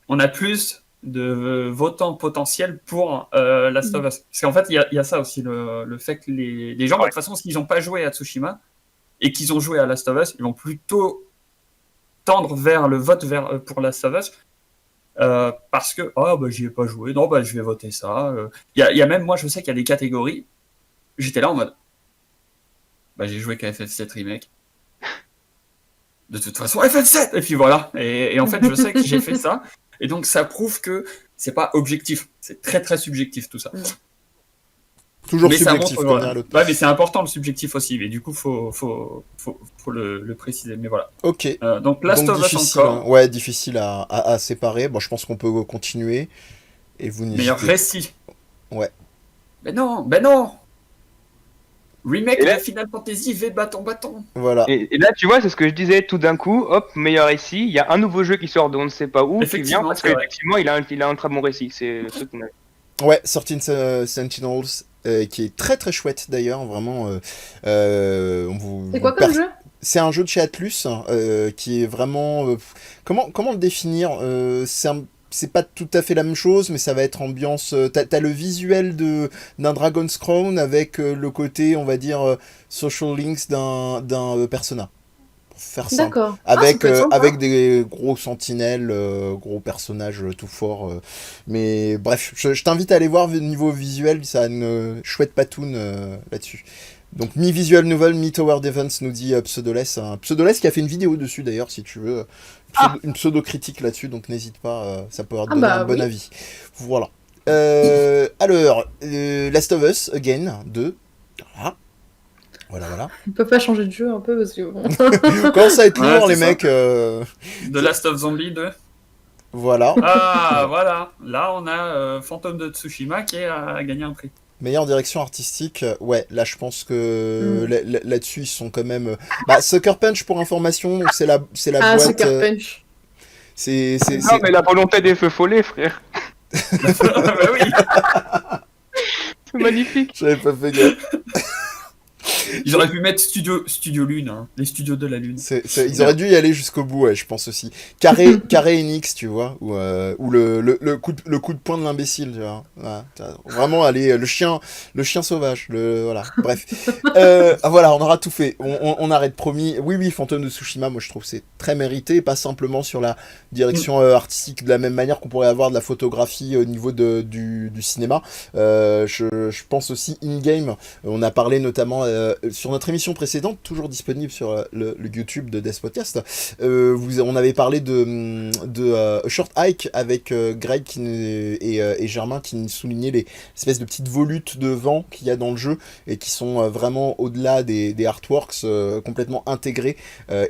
on a plus de votants potentiels pour Last of Us. Parce qu'en fait, il y a ça aussi, le fait que les gens, de toute façon, s'ils n'ont pas joué à Tsushima et qu'ils ont joué à Last of Us, ils vont plutôt tendre vers le vote pour Last of Us. Parce que j'y ai pas joué, non je vais voter ça. Il y a même, moi je sais qu'il y a des catégories, j'étais là en mode j'ai joué qu'à FF7 Remake, de toute façon FF7, et puis voilà, et en fait je sais que j'ai fait ça, et donc ça prouve que c'est pas objectif, c'est très très subjectif tout ça. Toujours Mais subjectif, ça montre, comme dirait l'autre. mais c'est important le subjectif aussi, et du coup faut le préciser, mais voilà. Ok. Donc Last Donc of Us difficile, encore, hein. Ouais, difficile à séparer. Bon, je pense qu'on peut continuer. Et vous meilleur n'hésitez. récit. Ouais. Ben non. Remake Et là- de Final Fantasy V bâton. Voilà. Et là, tu vois, c'est ce que je disais, tout d'un coup, hop, meilleur récit, il y a un nouveau jeu qui sort de on ne sait pas où, qui vient, Effectivement, parce c'est vrai. qu'effectivement, il a un très bon récit. C'est le truc qu'on a. Ouais, 13 Sentinels, qui est très très chouette d'ailleurs, vraiment. C'est quoi comme jeu? C'est un jeu de chez Atlus, qui est vraiment... comment le définir? C'est pas tout à fait la même chose, mais ça va être ambiance... T'as le visuel d'un Dragon's Crown avec le côté, on va dire, social links d'un Persona. Pour faire simple. D'accord. Avec, Ça peut être sympa. avec des gros sentinelles, gros personnages tout forts. Mais bref, je t'invite à aller voir niveau visuel, ça a une chouette patoune là-dessus. Donc mi-visual novel, mi-tower defense, nous dit Pseudoless. Pseudoless qui a fait une vidéo dessus d'ailleurs, si tu veux. Une pseudo-critique là-dessus, donc n'hésite pas, ça peut te donner un bon avis. Voilà. Alors, Last of Us, Again, 2. Voilà. Ils peuvent pas changer de jeu un peu parce que bon. Commence à être Ouais, lourd, c'est les ça. mecs. The Last of Zombie 2. Voilà. Ah, voilà. Là, on a Phantom de Tsushima qui a gagné un prix. Meilleure direction artistique, ouais, là je pense que là-dessus ils sont quand même... Sucker Punch pour information, donc c'est la boîte... Sucker Punch. Non, mais la volonté des feux follets, frère. Bah oui. C'est magnifique. J'avais pas fait gaffe. Ils auraient pu mettre Studio Lune, hein, les studios de la Lune. Ils auraient dû y aller jusqu'au bout, ouais, je pense aussi. Carré Enix, tu vois, ou le coup de poing de l'imbécile, tu vois. Voilà, vraiment, aller le chien sauvage, voilà. Bref, voilà, on aura tout fait. On arrête, promis. Oui, Phantom de Tsushima, moi je trouve que c'est très mérité, pas simplement sur la direction artistique de la même manière qu'on pourrait avoir de la photographie au niveau du cinéma. Je pense aussi in-game. On a parlé notamment sur notre émission précédente, toujours disponible sur le YouTube de Death Podcast, on avait parlé de Short Hike avec Greg et Germain qui soulignaient les espèces de petites volutes de vent qu'il y a dans le jeu et qui sont vraiment au-delà des artworks, complètement intégrés.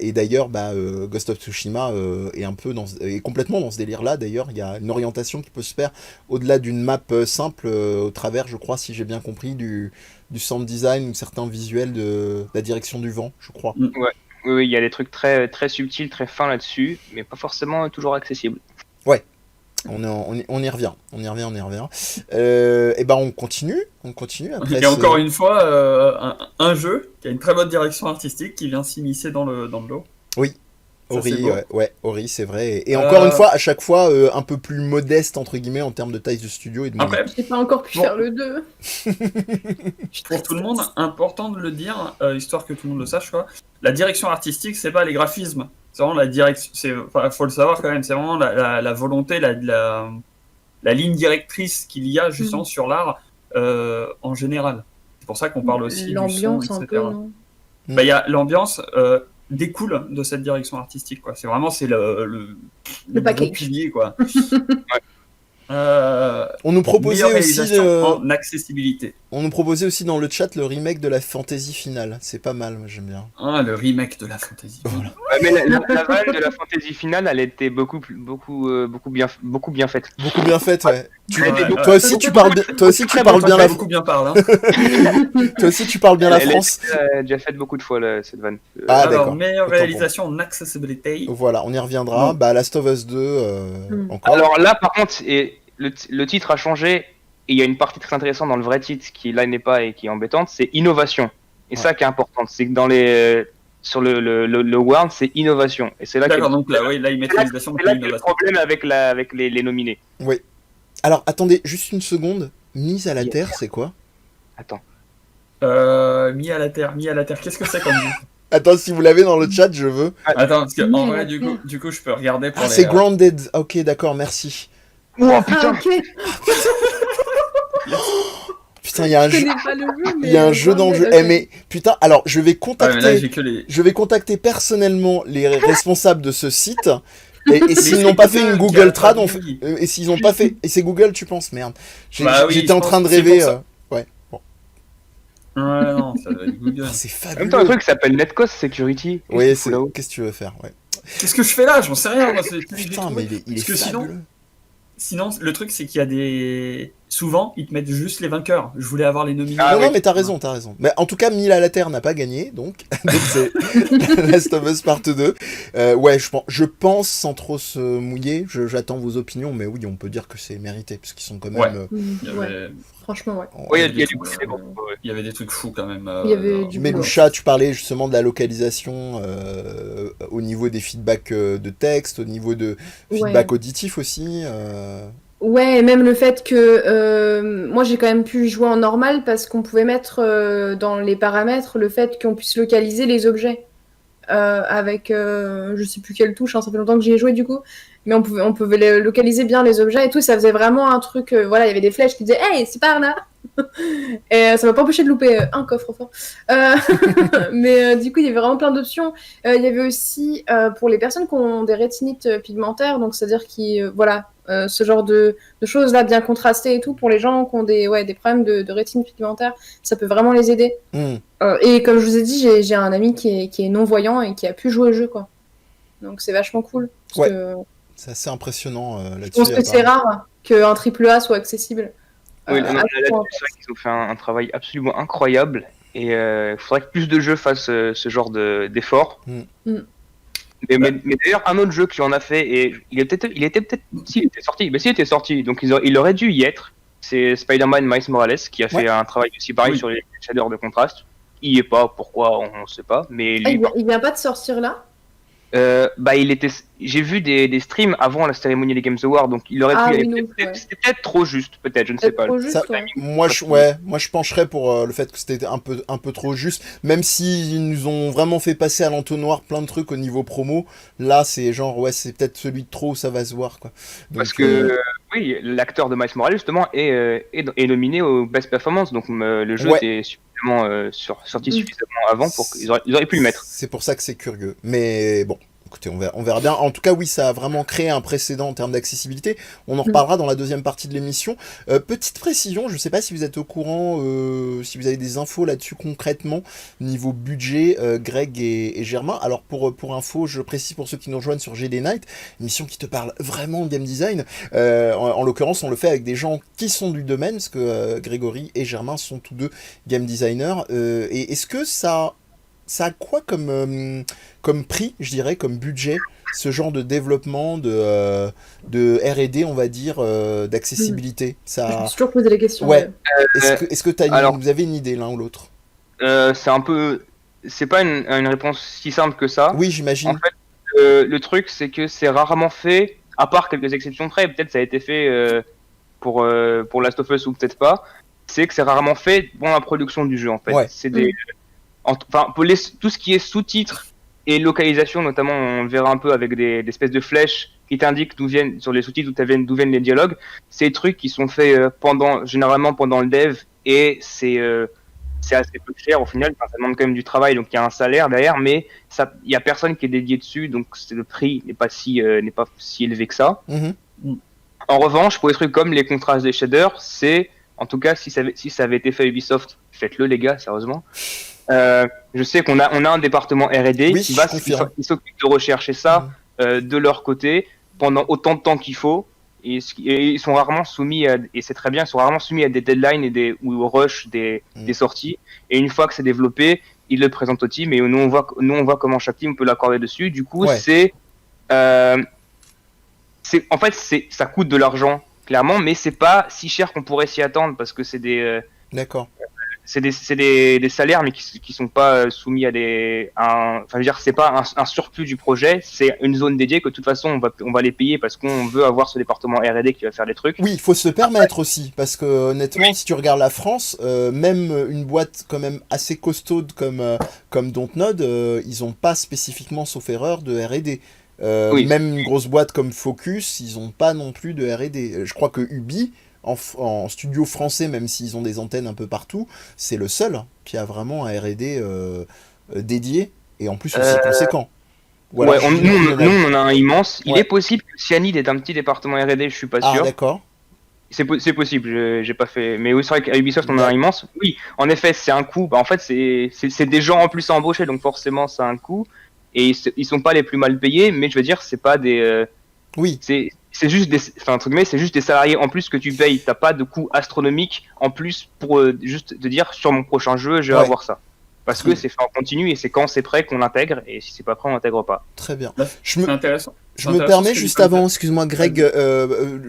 Et d'ailleurs, Ghost of Tsushima est complètement dans ce délire-là. D'ailleurs, il y a une orientation qui peut se faire au-delà d'une map simple, au travers, je crois, si j'ai bien compris, du sound design ou certains visuels de la direction du vent, je crois. Ouais. Oui, il y a des trucs très, très subtils, très fins là-dessus, mais pas forcément toujours accessibles. Ouais, on y revient. Et on continue. Après, et encore une fois, un jeu qui a une très bonne direction artistique qui vient s'immiscer dans le lot. Oui. Ça, Ori, c'est beau. Ori, c'est vrai. Et encore une fois, à chaque fois, un peu plus modeste, entre guillemets, en termes de taille de studio et de moyens. Après, J'ai pas encore pu faire le 2. pour tout le monde, important de le dire, histoire que tout le monde le sache, quoi. La direction artistique, c'est pas les graphismes. C'est vraiment la direction. Faut le savoir quand même. C'est vraiment la volonté, la ligne directrice qu'il y a justement sur l'art en général. C'est pour ça qu'on parle aussi du son, L'ambiance etc. un peu, non? Il y a l'ambiance découle de cette direction artistique, quoi. C'est vraiment le gros package. pilier, quoi. On nous proposait meilleure aussi réalisation en accessibilité. on nous proposait aussi dans le chat le remake de la fantasy finale. C'est pas mal, moi j'aime bien. Ah, le remake de la fantasy. Voilà. Ouais, mais la vanne de la fantasy finale, elle était beaucoup bien faite. Beaucoup bien fait, ouais. Ouais. Toi aussi tu parles bien, toi aussi tu Très parles bon, bien toi, la t'as beaucoup bien parlé. Hein. toi aussi tu parles bien la Elle France. est déjà faite beaucoup de fois cette vanne. Ah, Alors, d'accord. meilleure Autant pour réalisation en accessibilité. Voilà, on y reviendra. Mm. Bah Last of Us 2 encore. Alors là, par contre, le titre a changé et il y a une partie très intéressante dans le vrai titre qui là n'est pas et qui est embêtante, c'est innovation. Et ça qui est important, c'est que dans sur le World, c'est innovation. Et c'est là D'accord, donc là, oui, là, ils mettent réalisation, c'est là donc qu'il y a le innovation. problème avec les nominés. Oui. Alors attendez, juste une seconde. Mise à la Yes. terre, c'est quoi? Attends. Mis à la terre, qu'est-ce que c'est comme nom? Attends, si vous l'avez dans le chat, je veux. Attends, parce que Mis en à vrai, la du terre. coup, je peux regarder pour Ah, les. c'est Grounded. Ok, d'accord, merci. Oh Ah, putain. ok. Putain, il y a un Je jeu. connais pas le jeu, mais. Il y a un jeu dans le jeu. Ok. Eh mais putain, alors je vais Ouais, mais là, contacter, j'ai que les. je vais contacter personnellement les responsables de ce site. Et s'ils c'est n'ont pas fait Google une qui a Google Trad, traduit. et s'ils n'ont pas fait, et c'est Google, tu penses, merde. Bah oui, J'étais je en pense train de que c'est rêver. pour ça. Ouais. Bon. Ouais, non, ça doit être Google. Ah, c'est En même fabuleux. temps, un truc qui s'appelle Netcost Security. Oui, Qu'est-ce c'est. que tu fous là-haut Qu'est-ce que tu veux faire, ouais. Qu'est-ce que je fais là? J'en sais rien, moi. C'est le truc que j'ai Putain, trouvé. mais il est Parce que fabuleux. sinon, le truc, c'est qu'il y a des. Souvent, ils te mettent juste les vainqueurs. Je voulais avoir les nominés. Ah non, oui. non, mais t'as raison, t'as raison. Mais en tout cas, Mille à la Terre n'a pas gagné, donc donc c'est Last of Us Part 2. Ouais, je pense sans trop se mouiller, j'attends vos opinions, mais oui, on peut dire que c'est mérité, parce qu'ils sont quand même... Ouais. Il y avait, Ouais, franchement, ouais. Oui, il y il y a des du trucs, c'est bon. Ouais. il y avait des trucs fous quand même. Il y avait du Mais boulot. Loucha, tu parlais justement de la localisation au niveau des feedbacks de texte, au niveau de feedback auditif aussi. Ouais, et même le fait que moi j'ai quand même pu jouer en normal parce qu'on pouvait mettre dans les paramètres le fait qu'on puisse localiser les objets avec je sais plus quelle touche, hein, ça fait longtemps que j'y ai joué du coup, mais on pouvait localiser bien les objets et tout, ça faisait vraiment un truc, voilà, il y avait des flèches qui disaient hey, c'est par là et ça m'a pas empêché de louper un coffre fort. Mais du coup, il y avait vraiment plein d'options. Il y avait aussi pour les personnes qui ont des rétinites pigmentaires, donc c'est-à-dire qui, voilà, ce genre de choses là bien contrastées et tout, pour les gens qui ont des problèmes de rétine pigmentaire, ça peut vraiment les aider. Et comme je vous ai dit, j'ai un ami qui est non-voyant et qui a pu jouer au jeu, quoi. Donc c'est vachement cool. Parce que c'est assez impressionnant là-dessus. je pense que c'est rare qu'un AAA soit accessible. Oui, c'est vrai qu'ils ont fait un travail absolument incroyable et il faudrait que plus de jeux fassent ce genre d'efforts. Mais d'ailleurs, un autre jeu qui en a fait, et il était peut-être. S'il était sorti, mais s'il était sorti, donc il aurait dû y être. C'est Spider-Man Miles Morales qui a fait un travail aussi pareil sur les shaders de contraste. Il y est pas, pourquoi, on ne sait pas. Mais il vient pas de sortir là? J'ai vu des streams avant la cérémonie des Games Awards, donc il aurait pu. C'était peut-être trop juste, peut-être, je ne sais pas. Moi, je pencherais pour le fait que c'était un peu trop juste, même s'ils nous ont vraiment fait passer à l'entonnoir plein de trucs au niveau promo. Là, c'est genre, c'est peut-être celui de trop, ça va se voir, quoi. Donc, parce que, oui, l'acteur de Miles Morales, justement, est nominé au Best Performance, donc le jeu était suffisamment sorti suffisamment avant pour qu'ils auraient pu le mettre. C'est pour ça que c'est curieux. Mais bon. Écoutez, on verra bien. En tout cas, oui, ça a vraiment créé un précédent en termes d'accessibilité. On en reparlera dans la deuxième partie de l'émission. Petite précision, je ne sais pas si vous êtes au courant, si vous avez des infos là-dessus concrètement, niveau budget, Greg et Germain. Alors, pour info, je précise pour ceux qui nous rejoignent sur GD Night, émission qui te parle vraiment de game design. En l'occurrence, on le fait avec des gens qui sont du domaine, parce que Grégory et Germain sont tous deux game designers. Et est-ce que ça a quoi comme prix, je dirais, comme budget, ce genre de développement de R&D, on va dire, d'accessibilité ça... Je me suis toujours posé la question. Ouais. Est-ce que vous avez une idée l'un ou l'autre? C'est pas une réponse si simple que ça. Oui, j'imagine. En fait, le truc, c'est que c'est rarement fait, à part quelques exceptions près, peut-être ça a été fait pour Last of Us ou peut-être pas, c'est que c'est rarement fait dans la production du jeu, en fait. C'est des... Enfin, pour tout ce qui est sous-titres et localisation, notamment, on le verra un peu avec des espèces de flèches qui t'indiquent sur les sous-titres d'où viennent les dialogues. C'est des trucs qui sont faits généralement pendant le dev et c'est assez peu cher au final. Enfin, ça demande quand même du travail, donc il y a un salaire derrière, mais il y a personne qui est dédié dessus, donc le prix n'est pas si élevé que ça. En revanche, pour les trucs comme les contrastes des shaders, c'est, en tout cas, si ça avait été fait à Ubisoft, faites-le les gars, sérieusement. Je sais qu'on a un département R&D Oui, qui je confirme. s'occupe de rechercher ça de leur côté pendant autant de temps qu'il faut. Et ils sont rarement soumis et c'est très bien, ils sont rarement soumis à des deadlines ou au rush des sorties. Et une fois que c'est développé, ils le présentent au team et nous on voit comment chaque team peut l'accorder dessus. Du coup, en fait, ça coûte de l'argent, clairement, mais c'est pas si cher qu'on pourrait s'y attendre parce que c'est D'accord. c'est des salaires, mais qui sont pas soumis à enfin, je veux dire, c'est pas un surplus du projet, c'est une zone dédiée que de toute façon on va les payer parce qu'on veut avoir ce département R&D qui va faire des trucs. Oui, il faut se le permettre aussi, parce que honnêtement, si tu regardes la France, même une boîte quand même assez costaude comme Dontnod, ils ont pas spécifiquement, sauf erreur, de R&D. Même une grosse boîte comme Focus, ils ont pas non plus de R&D. Je crois que Ubi, en studio français, même s'ils ont des antennes un peu partout, c'est le seul qui a vraiment un R&D dédié, et en plus aussi conséquent. Voilà, nous on en a un immense. Il Ouais. est possible que Cyanide ait un petit département R&D, je suis pas sûr. Ah, d'accord. C'est possible, j'ai pas fait. Mais oui, c'est vrai qu'à Ubisoft, on a un immense. Oui, en effet, c'est un coût. Bah, en fait, c'est des gens en plus à embaucher, donc forcément, c'est un coût. Et ils sont pas les plus mal payés, mais je veux dire, c'est pas des. Oui. C'est juste c'est juste des salariés en plus que tu payes. T'as pas de coût astronomique en plus pour juste te dire sur mon prochain jeu, je vais avoir ça. Parce que c'est fait en continu et c'est quand c'est prêt qu'on l'intègre, et si c'est pas prêt, on l'intègre pas. Très bien. C'est intéressant. Je me permets juste avant, excuse-moi Greg,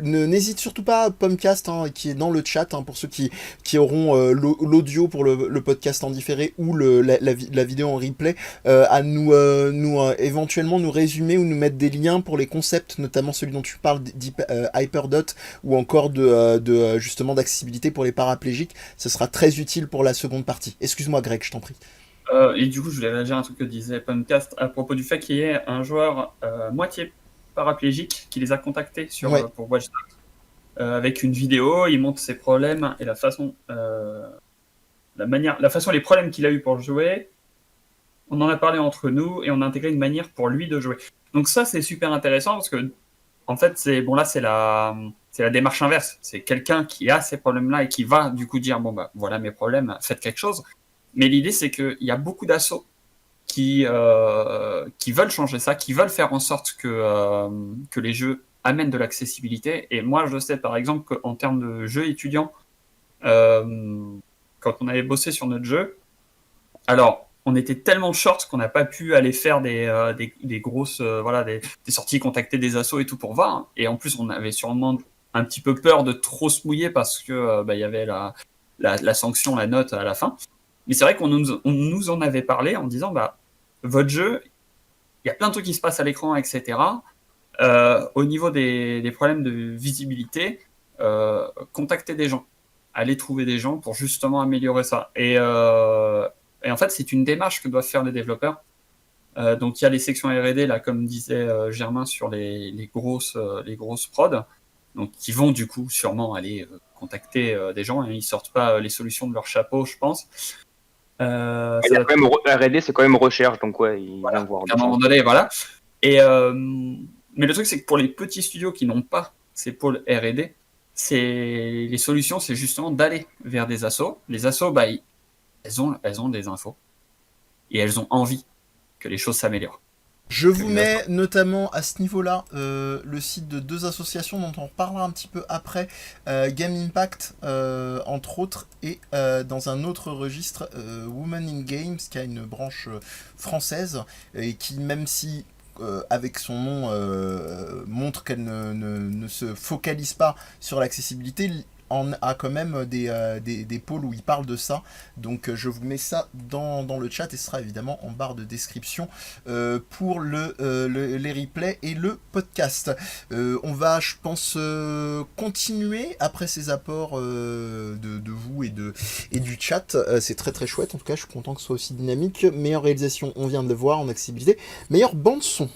n'hésite surtout pas, Pomcast, qui est dans le chat, pour ceux qui auront l'audio pour le podcast en différé ou la vidéo en replay, à nous éventuellement nous résumer ou nous mettre des liens pour les concepts, notamment celui dont tu parles, Hyperdot, ou encore de justement d'accessibilité pour les paraplégiques. Ce sera très utile pour la seconde partie. Excuse-moi Greg, je t'en prie. Et du coup, je voulais réagir à un truc que disait Pomcast à propos du fait qu'il y ait un joueur moitié paraplégique qui les a contactés pour Watch Dogs avec une vidéo. Il montre ses problèmes et la façon, les problèmes qu'il a eu pour jouer. On en a parlé entre nous et on a intégré une manière pour lui de jouer. Donc ça, c'est super intéressant parce que en fait, c'est la démarche inverse. C'est quelqu'un qui a ces problèmes-là et qui va du coup dire bon bah voilà mes problèmes, faites quelque chose. Mais l'idée, c'est qu'il y a beaucoup d'assauts qui veulent changer ça, qui veulent faire en sorte que les jeux amènent de l'accessibilité. Et moi, je sais par exemple qu'en termes de jeux étudiants, quand on avait bossé sur notre jeu, alors on était tellement short qu'on n'a pas pu aller faire des grosses des sorties, contacter des assos et tout pour voir. Et en plus, on avait sûrement un petit peu peur de trop se mouiller parce que y avait la sanction, la note à la fin. Mais c'est vrai qu'on nous en avait parlé en disant votre jeu, il y a plein de trucs qui se passent à l'écran, etc. Au niveau des problèmes de visibilité, contactez des gens, allez trouver des gens pour justement améliorer ça. Et en fait, c'est une démarche que doivent faire les développeurs. Donc il y a les sections R&D là, comme disait Germain, sur les grosses prods, donc qui vont du coup sûrement aller contacter des gens. Ils sortent pas les solutions de leur chapeau, je pense. R&D, c'est quand même recherche, donc ils vont voir. À un moment donné, voilà. Et mais le truc, c'est que pour les petits studios qui n'ont pas ces pôles R&D, les solutions, c'est justement d'aller vers des assos. Les assos, elles ont des infos et elles ont envie que les choses s'améliorent. Je vous mets notamment à ce niveau-là le site de deux associations dont on reparlera un petit peu après, Game Impact entre autres, et dans un autre registre, Women in Games, qui a une branche française et qui, même si avec son nom montre qu'elle ne se focalise pas sur l'accessibilité, a quand même des pôles où il parle de ça. Donc je vous mets ça dans le chat et ce sera évidemment en barre de description pour les replays et le podcast. On va, je pense, continuer après ces apports de vous et du chat. C'est très très chouette. En tout cas, je suis content que ce soit aussi dynamique. Meilleure réalisation, on vient de le voir en accessibilité. Meilleure bande son.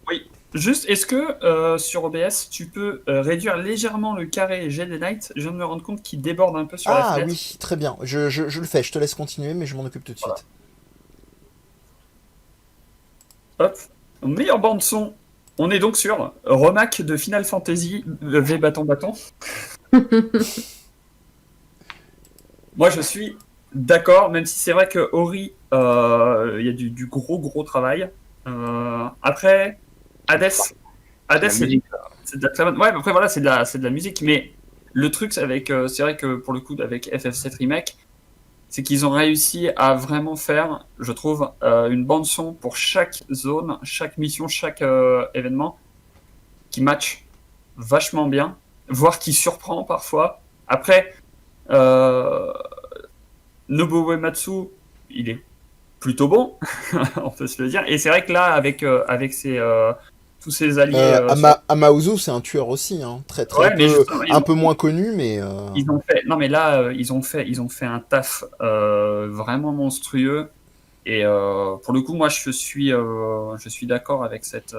Oui. Juste, est-ce que sur OBS, tu peux réduire légèrement le carré GD Night? Je viens de me rendre compte qu'il déborde un peu sur la fenêtre. Ah oui, très bien. Je le fais. Je te laisse continuer, mais je m'en occupe tout de suite. Hop. Meilleure bande son. On est donc sur remake de Final Fantasy V bâton bâton. Moi, je suis d'accord, même si c'est vrai que Ori, il y a du gros travail. Après, Hades, c'est de la très bonne. Ouais, après voilà, c'est de la musique, mais le truc avec, c'est vrai que pour le coup, avec FF7 Remake, c'est qu'ils ont réussi à vraiment faire, je trouve, une bande son pour chaque zone, chaque mission, chaque événement qui match vachement bien, voire qui surprend parfois. Après, Nobuo Uematsu, il est plutôt bon, on peut se le dire. Et c'est vrai que là, avec tous ses alliés... Amaozu, c'est un tueur aussi, hein. Très Ouais, mais peu, justement, un peu moins connu, mais... ils ont fait... Non, mais là, ils ont fait un taf vraiment monstrueux. Et pour le coup, moi, je suis d'accord avec cette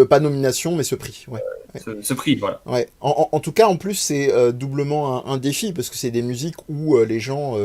Pas nomination, mais ce prix, ouais. ce prix, voilà. Ouais. En tout cas, en plus, c'est doublement un défi, parce que c'est des musiques où les gens,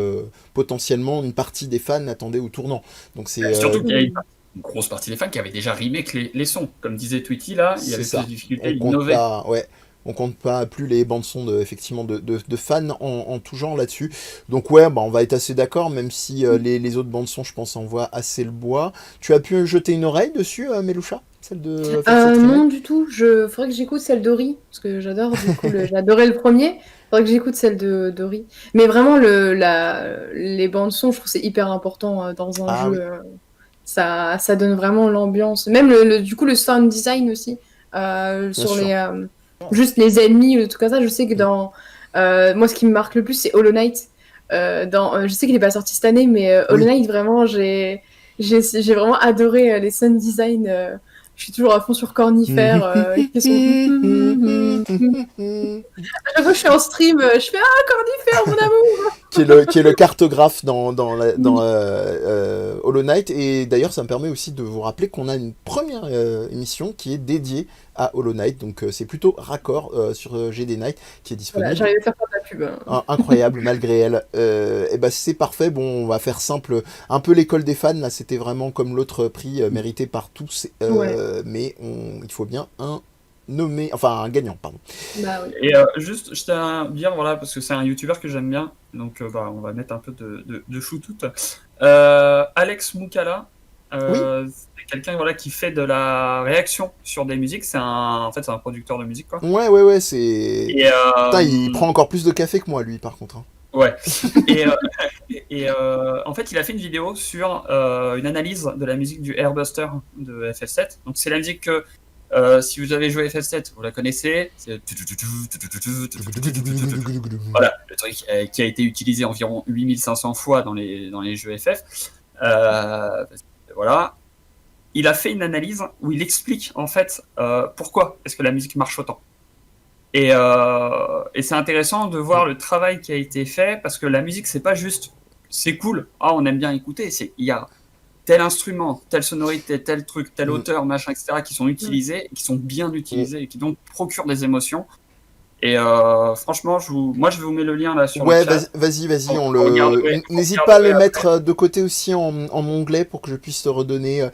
potentiellement, une partie des fans attendaient au tournant. Donc c'est Surtout qu'il y a une grosse partie des fans qui avaient déjà remake les sons. Comme disait Tweety, là, il y avait ça. plus de difficultés, On il compte innovait. pas, ouais. On compte pas plus les bandes son effectivement de fans en tout genre là-dessus. Donc ouais, bah, on va être assez d'accord, même si les autres bandes son, je pense, envoient assez le bois. Tu as pu jeter une oreille dessus, Meloucha, celle de Non, du tout. Faudrait que j'écoute celle d'Ori, parce que j'adore, du coup, j'ai adoré le premier. Faudrait que j'écoute celle d'Ori. Mais vraiment, les bandes son, je trouve que c'est hyper important dans un jeu. Oui. Ça donne vraiment l'ambiance. Même du coup, le sound design aussi. Sur sûr. juste les ennemis ou des trucs comme ça. Je sais que dans. Moi, ce qui me marque le plus, c'est Hollow Knight. Je sais qu'il n'est pas sorti cette année, mais Hollow Knight, vraiment, j'ai vraiment adoré les sound design. Je suis toujours à fond sur Cornifère. Qui sont... À chaque fois que je suis en stream, je fais Ah, Cornifère, mon amour! qui est le cartographe dans Hollow Knight. Et d'ailleurs, ça me permet aussi de vous rappeler qu'on a une première émission qui est dédiée à Hollow Knight. Donc c'est plutôt raccord sur GD Knight qui est disponible. Voilà, j'arrive à faire de la pub. Incroyable, malgré elle. Et ben c'est parfait. Bon, on va faire simple. Un peu l'école des fans, là, c'était vraiment comme l'autre prix mérité par tous. Mais il faut bien un gagnant, pardon. Bah, oui. Et juste, je tiens à dire, voilà, parce que c'est un youtubeur que j'aime bien, donc on va mettre un peu de choutout. Alex Moukala, c'est quelqu'un voilà, qui fait de la réaction sur des musiques. En fait, c'est un producteur de musique, quoi. Ouais, c'est... Et, Putain, il prend encore plus de café que moi, lui, par contre. Hein. Ouais. Et en fait, il a fait une vidéo sur une analyse de la musique du Airbuster de FF7. Donc, c'est la musique que si vous avez joué FF7, vous la connaissez. C'est... Voilà, le truc qui a été utilisé environ 8500 fois dans les jeux FF. Voilà. Il a fait une analyse où il explique en fait pourquoi est-ce que la musique marche autant. Et c'est intéressant de voir le travail qui a été fait, parce que la musique, c'est pas juste c'est cool, on aime bien écouter, il y a tel instrument, telle sonorité, tel truc, tel auteur, machin, etc., qui sont utilisés, qui sont bien utilisés, et qui donc procurent des émotions. Et franchement, moi je vais vous mettre le lien là sur le chat. Vas-y, Regardez, n'hésite pas à le mettre de côté aussi en onglet pour que je puisse te redonner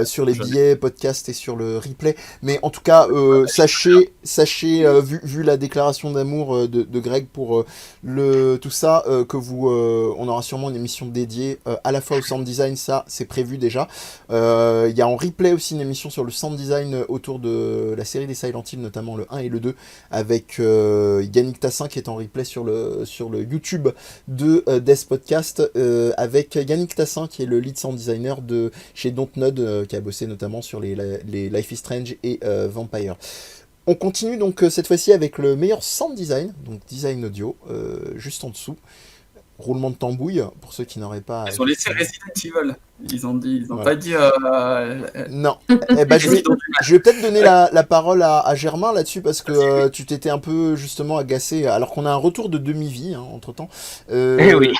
sur les billets, podcast et sur le replay. Mais en tout cas, sachez vu la déclaration d'amour de Greg pour tout ça, que on aura sûrement une émission dédiée à la fois au sound design, ça c'est prévu déjà. Il y a en replay aussi une émission sur le sound design autour de la série des Silent Hill, notamment le 1 et le 2, avec Yannick Tassin qui est en replay sur le YouTube de Death Podcast, avec Yannick Tassin qui est le lead sound designer de chez Dontnod, qui a bossé notamment sur les Life is Strange et Vampire. On continue donc cette fois-ci avec le meilleur sound design, donc design audio, juste en dessous. Roulement de tambouille, pour ceux qui n'auraient pas... Ils ont laissé Resident Evil. Ils ont voilà. pas dit... Non. Je vais peut-être donner la parole à Germain là-dessus, parce que tu t'étais un peu justement agacé, alors qu'on a un retour de demi-vie, hein, entre-temps. Oui.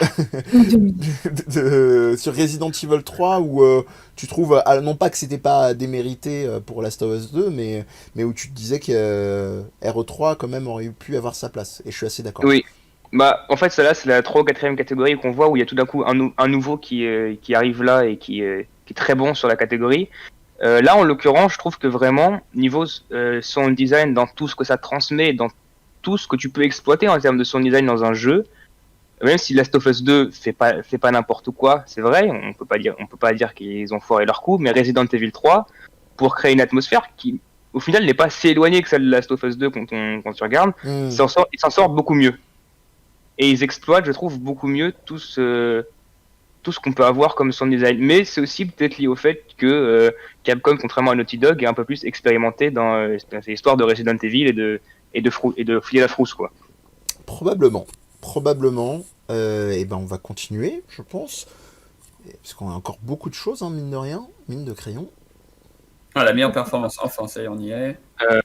Sur Resident Evil 3, où tu trouves, non pas que c'était pas démérité pour Last of Us 2, mais où tu te disais que RE3 quand même aurait pu avoir sa place. Et je suis assez d'accord. Oui. Bah, en fait, celle-là, c'est la 3 ou 4e catégorie qu'on voit où il y a tout d'un coup un nouveau qui arrive là et qui qui est très bon sur la catégorie. Là, en l'occurrence, je trouve que vraiment, niveau sound design, dans tout ce que ça transmet, dans tout ce que tu peux exploiter en termes de sound design dans un jeu, même si Last of Us 2 fait pas n'importe quoi, c'est vrai, on peut pas dire qu'ils ont foiré leur coup, mais Resident Evil 3, pour créer une atmosphère qui, au final, n'est pas si éloignée que celle de Last of Us 2 quand tu regardes, ils s'en sortent beaucoup mieux. Et ils exploitent, je trouve, beaucoup mieux tout ce qu'on peut avoir comme sound design. Mais c'est aussi peut-être lié au fait que Capcom, contrairement à Naughty Dog, est un peu plus expérimenté dans ces histoires de Resident Evil et de fouiller la frousse, quoi. Probablement. Et ben on va continuer, je pense. Parce qu'on a encore beaucoup de choses, hein, mine de rien. Mine de crayon. Ah, la meilleure performance, enfin, ça y est, on y est.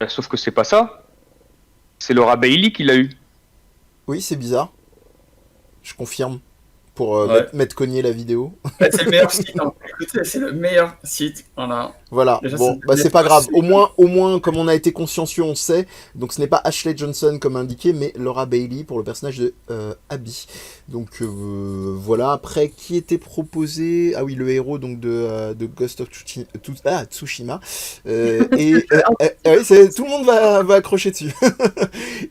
Sauf que c'est pas ça. C'est Laura Bailey qui l'a eu. Oui, c'est bizarre. Je confirme. Pour Ouais. mettre cogner la vidéo. C'est le meilleur site. Hein. Écoutez, c'est le meilleur site. Voilà, Déjà, bon, c'est pas grave. Au moins, comme on a été consciencieux, on sait. Donc ce n'est pas Ashley Johnson comme indiqué, mais Laura Bailey pour le personnage de Abby. Donc voilà. Après, qui était proposé? Ah oui, le héros donc de Ghost of Tsushima. Oui, tout le monde va accrocher dessus.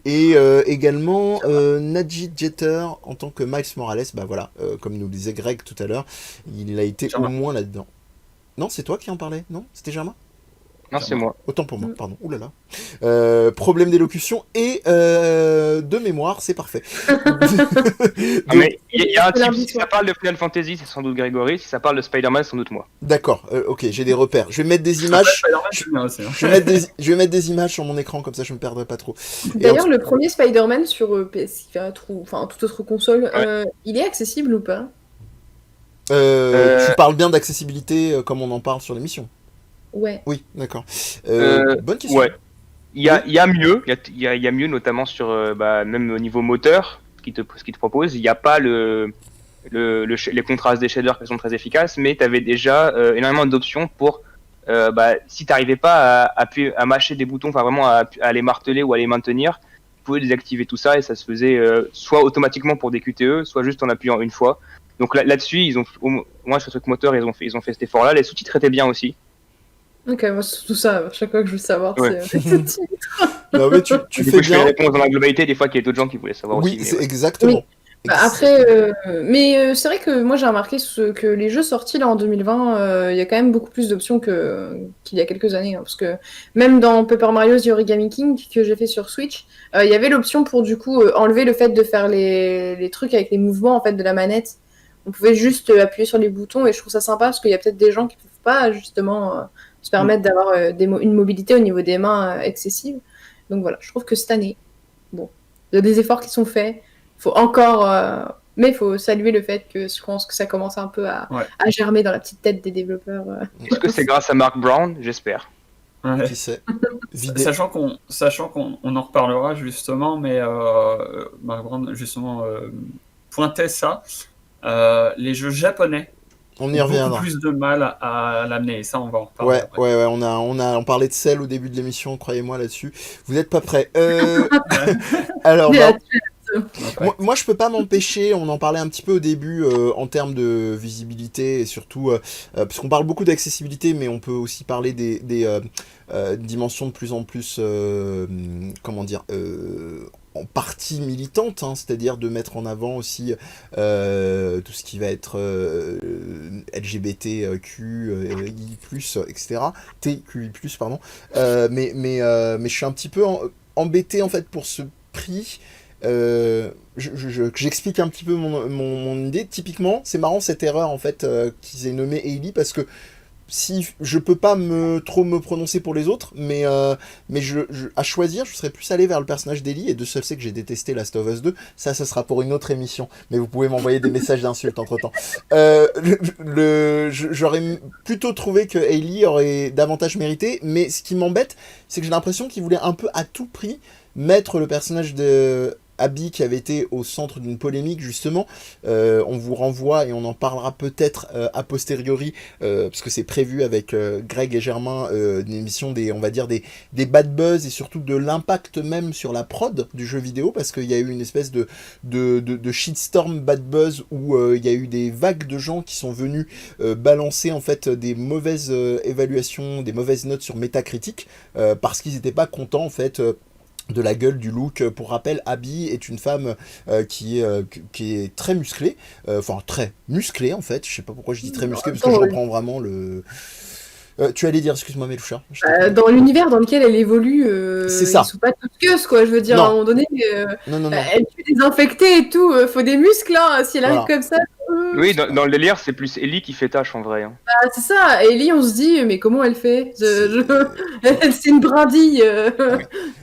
Et également Najee Jeter en tant que Miles Morales. Bah voilà, comme nous le disait Greg tout à l'heure, il a été Germain. au moins là-dedans. Non, c'est toi qui en parlais? Non, c'était Germain? Non, c'est moi. Autant pour moi, pardon. Ouh là là. Problème d'élocution et de mémoire, c'est parfait. Mais il y a un type, si ça parle de Final Fantasy, c'est sans doute Grégory, si ça parle de Spider-Man, c'est sans doute moi. D'accord, ok, j'ai des repères. Je vais mettre des images. Je vais mettre des images sur mon écran, comme ça je me perdrai pas trop. D'ailleurs, le premier Spider-Man sur PS4 ou enfin toute autre console, il est accessible ou pas? Tu parles bien d'accessibilité comme on en parle sur l'émission? Ouais. Oui, d'accord. Bonne question. Ouais. Il y a mieux, il y a mieux notamment sur même au niveau moteur, ce qu'il te propose. Il n'y a pas les contrastes des shaders qui sont très efficaces, mais tu avais déjà énormément d'options pour si tu n'arrivais pas à mâcher des boutons, enfin vraiment à les marteler ou à les maintenir, tu pouvais désactiver tout ça et ça se faisait soit automatiquement pour des QTE, soit juste en appuyant une fois. Donc là-dessus, ils ont au moins sur ce truc moteur, ils ont fait cet effort-là. Les sous-titres étaient bien aussi. Ok, moi c'est tout ça, à chaque fois que je veux savoir, Ouais. c'est Non, mais tu Du fais coup, je fais bien. les réponses dans la globalité, des fois qu'il y a d'autres gens qui voulaient savoir Oui, aussi. c'est Mais exactement. Oui. Bah, après, c'est vrai que moi j'ai remarqué que les jeux sortis là en 2020, il y a quand même beaucoup plus d'options qu'il y a quelques années. Hein, parce que même dans Paper Mario The Origami King que j'ai fait sur Switch, il y avait l'option pour du coup enlever le fait de faire les trucs avec les mouvements en fait de la manette. On pouvait juste appuyer sur les boutons et je trouve ça sympa parce qu'il y a peut-être des gens qui peuvent pas justement se permettre d'avoir une mobilité au niveau des mains excessive. Donc voilà, je trouve que cette année, bon, il y a des efforts qui sont faits. Faut encore, mais il faut saluer le fait que je pense que ça commence un peu à germer dans la petite tête des développeurs. est-ce que c'est grâce à Mark Brown? J'espère. Ouais. Qui sait? Sachant qu'on en reparlera justement, mais Mark Brown justement pointait ça. Les jeux japonais On y ont reviendra. beaucoup plus de mal à l'amener, et ça on va en reparler après. Ouais, on parlait de sel au début de l'émission, croyez-moi là-dessus. Vous n'êtes pas prêts. Alors, moi, je peux pas m'empêcher, on en parlait un petit peu au début en termes de visibilité et surtout, parce qu'on parle beaucoup d'accessibilité, mais on peut aussi parler des dimensions de plus en plus, en partie militante, hein, c'est-à-dire de mettre en avant aussi tout ce qui va être LGBTQ, I+, etc. TQI+, pardon. Mais je suis un petit peu embêté en fait pour ce prix. J'explique un petit peu mon idée. Typiquement, c'est marrant cette erreur en fait qu'ils aient nommé Hailey parce que si je peux pas trop me prononcer pour les autres, mais à choisir, je serais plus allé vers le personnage d'Ellie et de ce fait que j'ai détesté Last of Us 2. Ça sera pour une autre émission, mais vous pouvez m'envoyer des messages d'insultes entre temps. J'aurais plutôt trouvé que Hailey aurait davantage mérité, mais ce qui m'embête, c'est que j'ai l'impression qu'il voulait un peu à tout prix mettre le personnage de Abby qui avait été au centre d'une polémique justement. On vous renvoie et on en parlera peut-être a posteriori parce que c'est prévu avec Greg et Germain une émission on va dire des bad buzz et surtout de l'impact même sur la prod du jeu vidéo, parce qu'il y a eu une espèce de shitstorm bad buzz où il y a eu des vagues de gens qui sont venus balancer en fait des mauvaises évaluations, des mauvaises notes sur Metacritic parce qu'ils n'étaient pas contents en fait de la gueule, du look. Pour rappel, Abby est une femme qui est très musclée, enfin très musclée en fait, je sais pas pourquoi je dis très musclée parce que je reprends vraiment le... tu allais dire, excuse-moi Méloucha. Dans l'univers dans lequel elle évolue, c'est ça. ils sont pas toutes queues, quoi. Je veux dire, non. à un moment donné, non. elle tue des infectés et tout. Faut des muscles, hein, si elle arrive Voilà. comme ça. Oui, dans le délire, c'est plus Ellie qui fait tâche en vrai. Hein. Ah, c'est ça. Ellie, on se dit, mais comment elle fait c'est une brindille.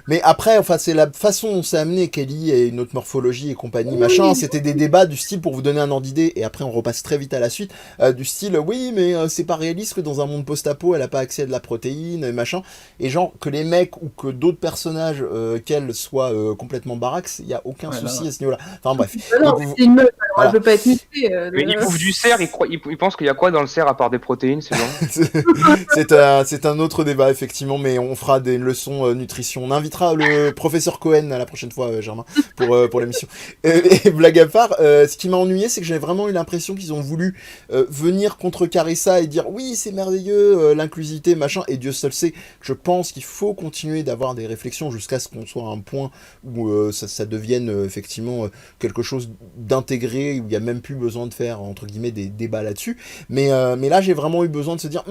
Mais après, enfin, c'est la façon dont c'est amené, Kelly et une autre morphologie et compagnie, Oui. machin. C'était des débats du style, pour vous donner un ordre d'idée, et après on repasse très vite à la suite, du style, oui, mais c'est pas réaliste que dans un monde post-apo, elle a pas accès à de la protéine, et machin. Et genre, que les mecs ou que d'autres personnages, qu'elles soient complètement barax, il y a aucun souci à ce niveau-là. Enfin bref. Non, Donc, c'est une meuf, alors voilà. elle peut pas être musclée. Mais ils bouffent du cerf, ils pensent qu'il y a quoi dans le cerf à part des protéines, ces gens? c'est un autre débat, effectivement, mais on fera des leçons nutrition. On invitera le professeur Cohen à la prochaine fois, Germain, pour l'émission. Et blague à part, ce qui m'a ennuyé, c'est que j'ai vraiment eu l'impression qu'ils ont voulu venir contrecarrer ça et dire oui, c'est merveilleux, l'inclusivité, machin, et Dieu seul sait que je pense qu'il faut continuer d'avoir des réflexions jusqu'à ce qu'on soit à un point où ça devienne effectivement quelque chose d'intégré, où il n'y a même plus besoin de faire, entre guillemets, des débats là-dessus. Mais là, j'ai vraiment eu besoin de se dire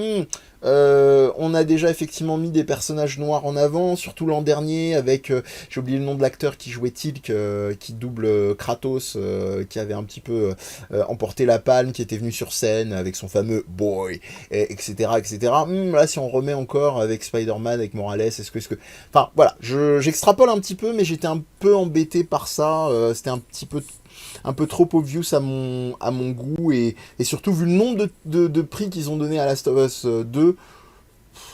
on a déjà effectivement mis des personnages noirs en avant, surtout l'an dernier avec, j'ai oublié le nom de l'acteur qui jouait Tilk, qui double Kratos, qui avait un petit peu emporté la palme, qui était venu sur scène avec son fameux boy, etc. Là, si on remet encore avec Spider-Man, avec Morales, est-ce que... Enfin, voilà, j'extrapole un petit peu, mais j'étais un peu embêté par ça, c'était un peu trop obvious à mon goût, et surtout vu le nombre de prix qu'ils ont donné à Last of Us 2.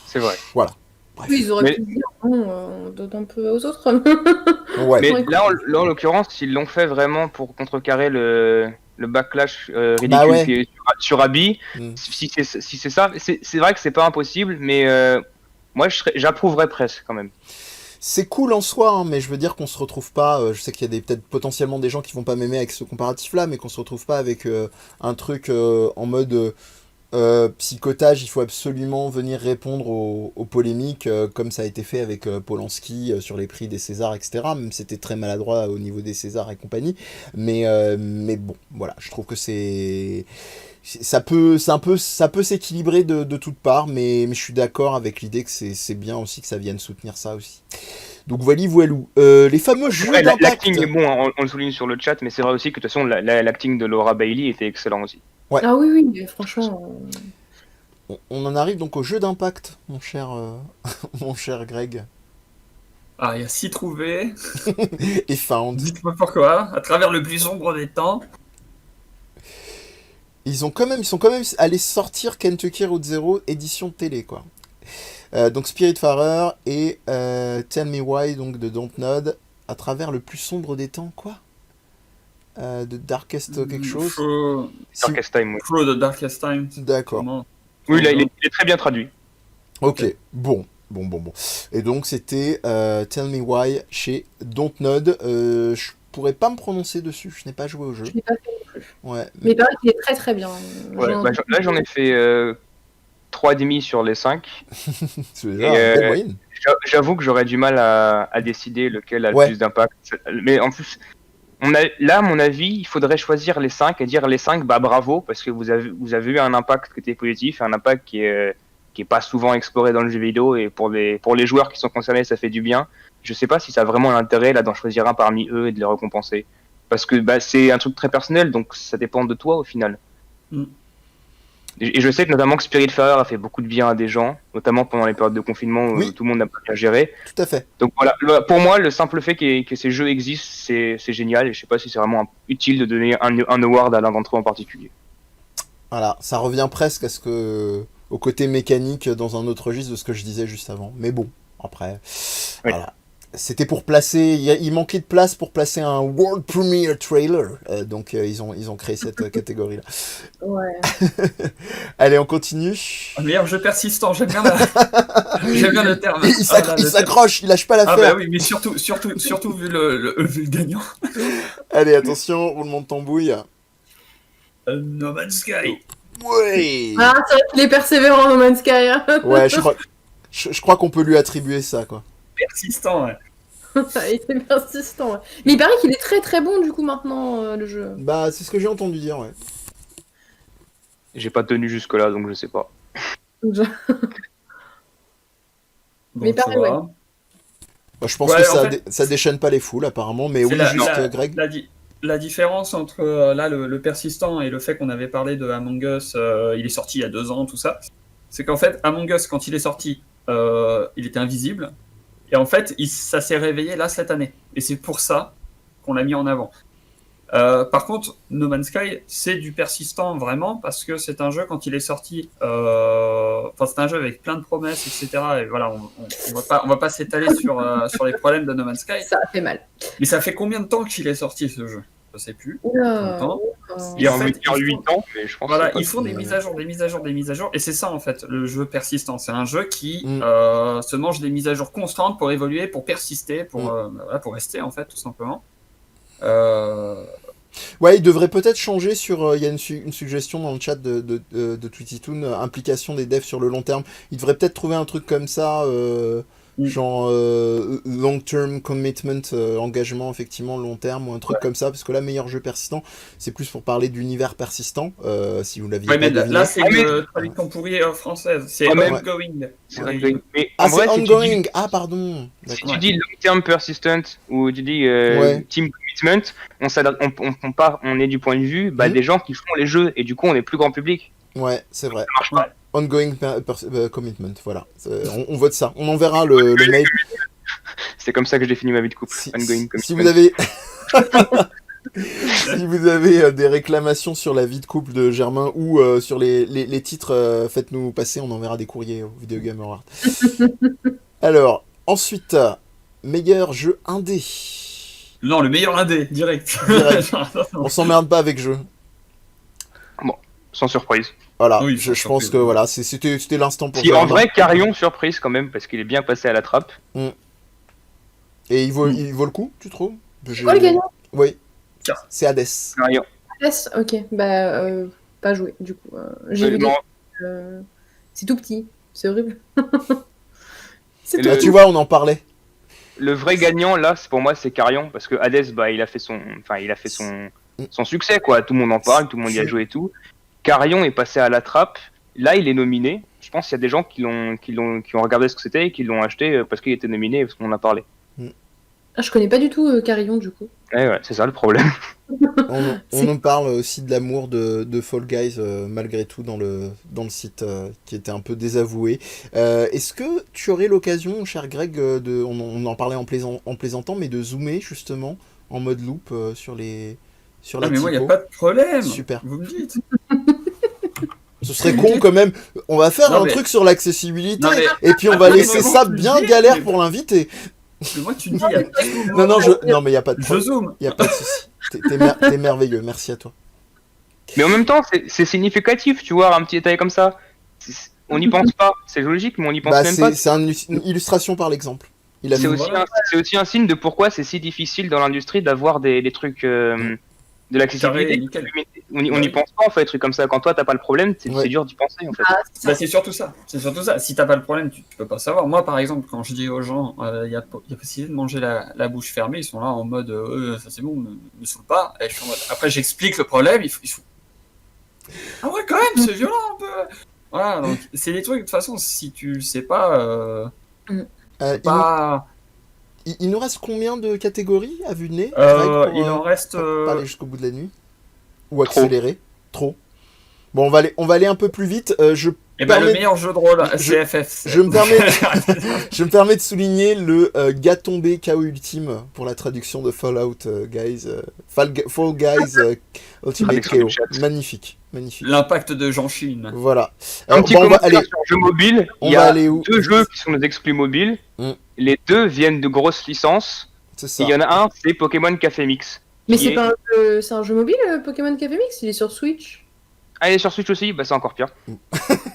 C'est vrai. Voilà. Bref. Oui, ils auraient pu dire, bon, on donne un peu aux autres. Ouais. Mais là, en l'occurrence, ils l'ont fait vraiment pour contrecarrer le backlash ridicule Bah ouais. qui est sur Abby. Mm. Si c'est ça, c'est vrai que c'est pas impossible, mais moi, j'approuverais presque quand même. C'est cool en soi, hein, mais je veux dire qu'on se retrouve pas, je sais qu'il y a peut-être potentiellement des gens qui vont pas m'aimer avec ce comparatif-là, mais qu'on se retrouve pas avec un truc en mode psychotage, il faut absolument venir répondre aux polémiques, comme ça a été fait avec Polanski sur les prix des Césars, etc. Même c'était très maladroit au niveau des Césars et compagnie, mais bon, voilà, je trouve que ça peut s'équilibrer de toutes parts, mais je suis d'accord avec l'idée que c'est bien aussi que ça vienne soutenir ça aussi. Donc voilou. Les fameux jeux d'impact. L'acting est bon, hein, on le souligne sur le chat, mais c'est vrai aussi que de toute façon l'acting de Laura Bailey était excellent aussi. Ouais. Ah oui, mais franchement. On en arrive donc au jeu d'impact, mon cher Greg. Ah, il y a 6 trouvés. Et found. Dites-moi pourquoi. À travers le plus sombre des temps. Ils sont quand même allés sortir Kentucky Route Zero édition télé, quoi. Donc Spiritfarer et Tell Me Why, donc de Dontnod, à travers le plus sombre des temps, quoi. De Darkest quelque chose. Darkest Time, oui. Through the Darkest Time. D'accord. Comment Oui, là, il est très bien traduit. Ok, bon. Et donc c'était Tell Me Why chez Dontnod. Je pourrais pas me prononcer dessus, je n'ai pas joué au jeu. Je l'ai pas fait non plus. Ouais. Mais pareil, il est très très bien. Ouais, là, j'en ai fait 3,5 sur les 5. C'est déjà une belle moyenne. J'avoue que j'aurais du mal à décider lequel a le plus d'impact. Mais en plus, là, à mon avis, il faudrait choisir les 5 et dire les 5, bah bravo, parce que vous avez eu un impact qui était positif, un impact qui est pas souvent exploré dans le jeu vidéo, et pour les joueurs qui sont concernés, ça fait du bien. Je sais pas si ça a vraiment l'intérêt là d'en choisir un parmi eux et de les récompenser. Parce que c'est un truc très personnel, donc ça dépend de toi au final. Mm. Et je sais que notamment que Spiritfarer a fait beaucoup de bien à des gens, notamment pendant les périodes de confinement où tout le monde n'a pas bien géré. Tout à fait. Donc voilà, pour moi, le simple fait que ces jeux existent, c'est génial, et je sais pas si c'est vraiment utile de donner un award à l'un d'entre eux en particulier. Voilà, ça revient presque au côté mécanique dans un autre registre de ce que je disais juste avant. Mais bon, après, voilà. C'était pour placer, il manquait de place pour placer un World Premiere Trailer, donc ils ont créé cette catégorie-là. Ouais. Allez, on continue. Meilleur jeu persistant, j'aime bien, j'aime bien le terme. Il s'accroche, il lâche pas Ah l'affaire. bah oui, mais surtout vu le gagnant. Allez, attention, roulement de tambouille. No Man's Sky. Ouais. Ah, c'est vrai qu'il est persévérant, No Man's Sky. Hein. Ouais, je crois qu'on peut lui attribuer ça, quoi. Persistant, ouais. Il est persistant. Ouais. Mais il paraît qu'il est très très bon du coup maintenant le jeu. Bah, c'est ce que j'ai entendu dire, ouais. J'ai pas tenu jusque-là, donc je sais pas. Bon, Mais tu pareil, vois. ouais. Bah, je pense Ouais, que en fait, ça déchaîne pas les foules, apparemment, mais c'est oui, juste Greg. la différence entre là le persistant et le fait qu'on avait parlé de Among Us, il est sorti il y a 2 ans, tout ça, c'est qu'en fait Among Us quand il est sorti, il était invisible et en fait ça s'est réveillé là cette année et c'est pour ça qu'on l'a mis en avant. Par contre, No Man's Sky, c'est du persistant vraiment parce que c'est un jeu quand il est sorti, enfin c'est un jeu avec plein de promesses, etc. Et voilà, on va pas s'étaler sur les problèmes de No Man's Sky. Ça a fait mal. Mais ça fait combien de temps qu'il est sorti ce jeu? Je sais plus. Oula. Longtemps. Il y a en fait, 8 ans, mais je pense Voilà, que ils font des mises à jour, des mises à jour, des mises à jour, et c'est ça en fait le jeu persistant. C'est un jeu qui se mange des mises à jour constantes pour évoluer, pour persister, voilà, pour rester en fait tout simplement. Ouais, il devrait peut-être changer sur. Il y a une suggestion dans le chat de Tweetytoon, implication des devs sur le long terme. Il devrait peut-être trouver un truc comme ça, genre long-term commitment, engagement effectivement long terme, ou un truc comme ça, parce que là, meilleur jeu persistant, c'est plus pour parler d'univers persistant, si vous l'aviez Ouais, pas mais deviné. là c'est une traduction pourrie française, c'est ongoing. c'est ongoing. Mais Ah, en vrai, c'est si tu ongoing. dis- Ah, pardon. Si D'accord. tu dis long-term persistent ou tu dis Ouais. team commitment, on est du point de vue des gens qui font les jeux et du coup on est plus grand public. Ouais, c'est vrai. Ça marche pas. Ongoing commitment, voilà. On vote ça. On enverra le mail. C'est comme ça que je définis ma vie de couple. Ongoing commitment. Si vous avez si vous avez des réclamations sur la vie de couple de Germain ou sur les titres, faites-nous passer, on enverra des courriers au Video Game Award. Alors, ensuite, meilleur jeu indé. Non, le meilleur indé, direct. Direct. On s'emmerde pas avec jeu. Sans surprise. Voilà, Oui, je sans pense surprise. que voilà, c'était l'instant pour Si en Germain. vrai, Carrion surprise quand même parce qu'il est bien passé à la trappe. Et il vaut le coup, tu trouves? C'est quoi le gagnant? Oui, Car- c'est Hades. Carrion. Yes, ok. Bah, pas joué du coup. J'ai vu Non, c'est tout petit. C'est horrible. c'est Et tout Ah, le- tu vois, on en parlait. le vrai gagnant là, pour moi, c'est Carrion parce que Hades, il a fait son succès quoi. Tout le monde en parle, tout le monde y a joué et tout. Carrion est passé à la trappe. Là, il est nominé. Je pense qu'il y a des gens qui ont regardé ce que c'était et qui l'ont acheté parce qu'il était nominé et parce qu'on en a parlé. Ah, je connais pas du tout Carillon du coup. Ouais, c'est ça le problème. On en parle aussi de l'amour de Fall Guys, malgré tout, dans le site qui était un peu désavoué. Est-ce que tu aurais l'occasion, cher Greg, on en parlait en plaisantant, mais de zoomer justement en mode loop sur la mais moi, il n'y a typo. pas de problème. Super. Vous me dites. Ce serait con quand même. On va faire Non, un mais- truc sur l'accessibilité, Non, mais- et puis on va Attends, laisser mais ça tu le bien dis, galère mais- pour l'inviter. Parce que moi, tu me dis, il y a... Non, mais il n'y a pas de Je problème. zoome. Il n'y a pas de souci. T'es merveilleux, merci à toi. Mais en même temps, c'est significatif, tu vois, un petit détail comme ça. On n'y pense pas. C'est logique, mais on n'y pense Bah, même pas. c'est une illustration par l'exemple. Il a C'est fait- aussi, Voilà. c'est aussi un signe de pourquoi c'est si difficile dans l'industrie d'avoir des trucs de l'accessibilité. Carré, nickel. On n'y pense pas en fait, des trucs comme ça. Quand toi t'as pas le problème, c'est Ouais. dur d'y penser en fait. Ah, c'est ça. Bah, c'est surtout ça. C'est surtout ça. Si t'as pas le problème, tu peux pas savoir. Moi, par exemple, quand je dis aux gens, il y a possibilité de manger la bouche fermée, ils sont là en mode, ça c'est bon, me saoule pas. Et je suis en mode... Après, j'explique le problème, ils font... Ah ouais, quand même, c'est violent un peu. Voilà, donc c'est des trucs, de toute façon, si tu le sais pas, pas... il nous reste combien de catégories à vue de nez, il en reste... pas aller jusqu'au bout de la nuit? Ou accélérer? Trop. Bon, on va aller un peu plus vite. Et ben, le permets- meilleur jeu de rôle, je- CFF. je me je me permets de souligner le gars tombé KO ultime pour la traduction de Fallout Guys. Fall Guys Ultimate Avec sur le KO. chat. Magnifique. Magnifique. L'impact de Jean Chine. Voilà. Un petit Bon, on va commentaire aller. sur jeu mobile. On Il y va a aller où? 2 jeux qui sont des exclus mobiles. les deux viennent de grosses licences. C'est ça. Il y en a un, c'est Pokémon Café Mix. Mais qui c'est est- pas c'est un jeu mobile, Pokémon Café Mix, il est sur Switch. Ah, il est sur Switch aussi, bah c'est encore pire.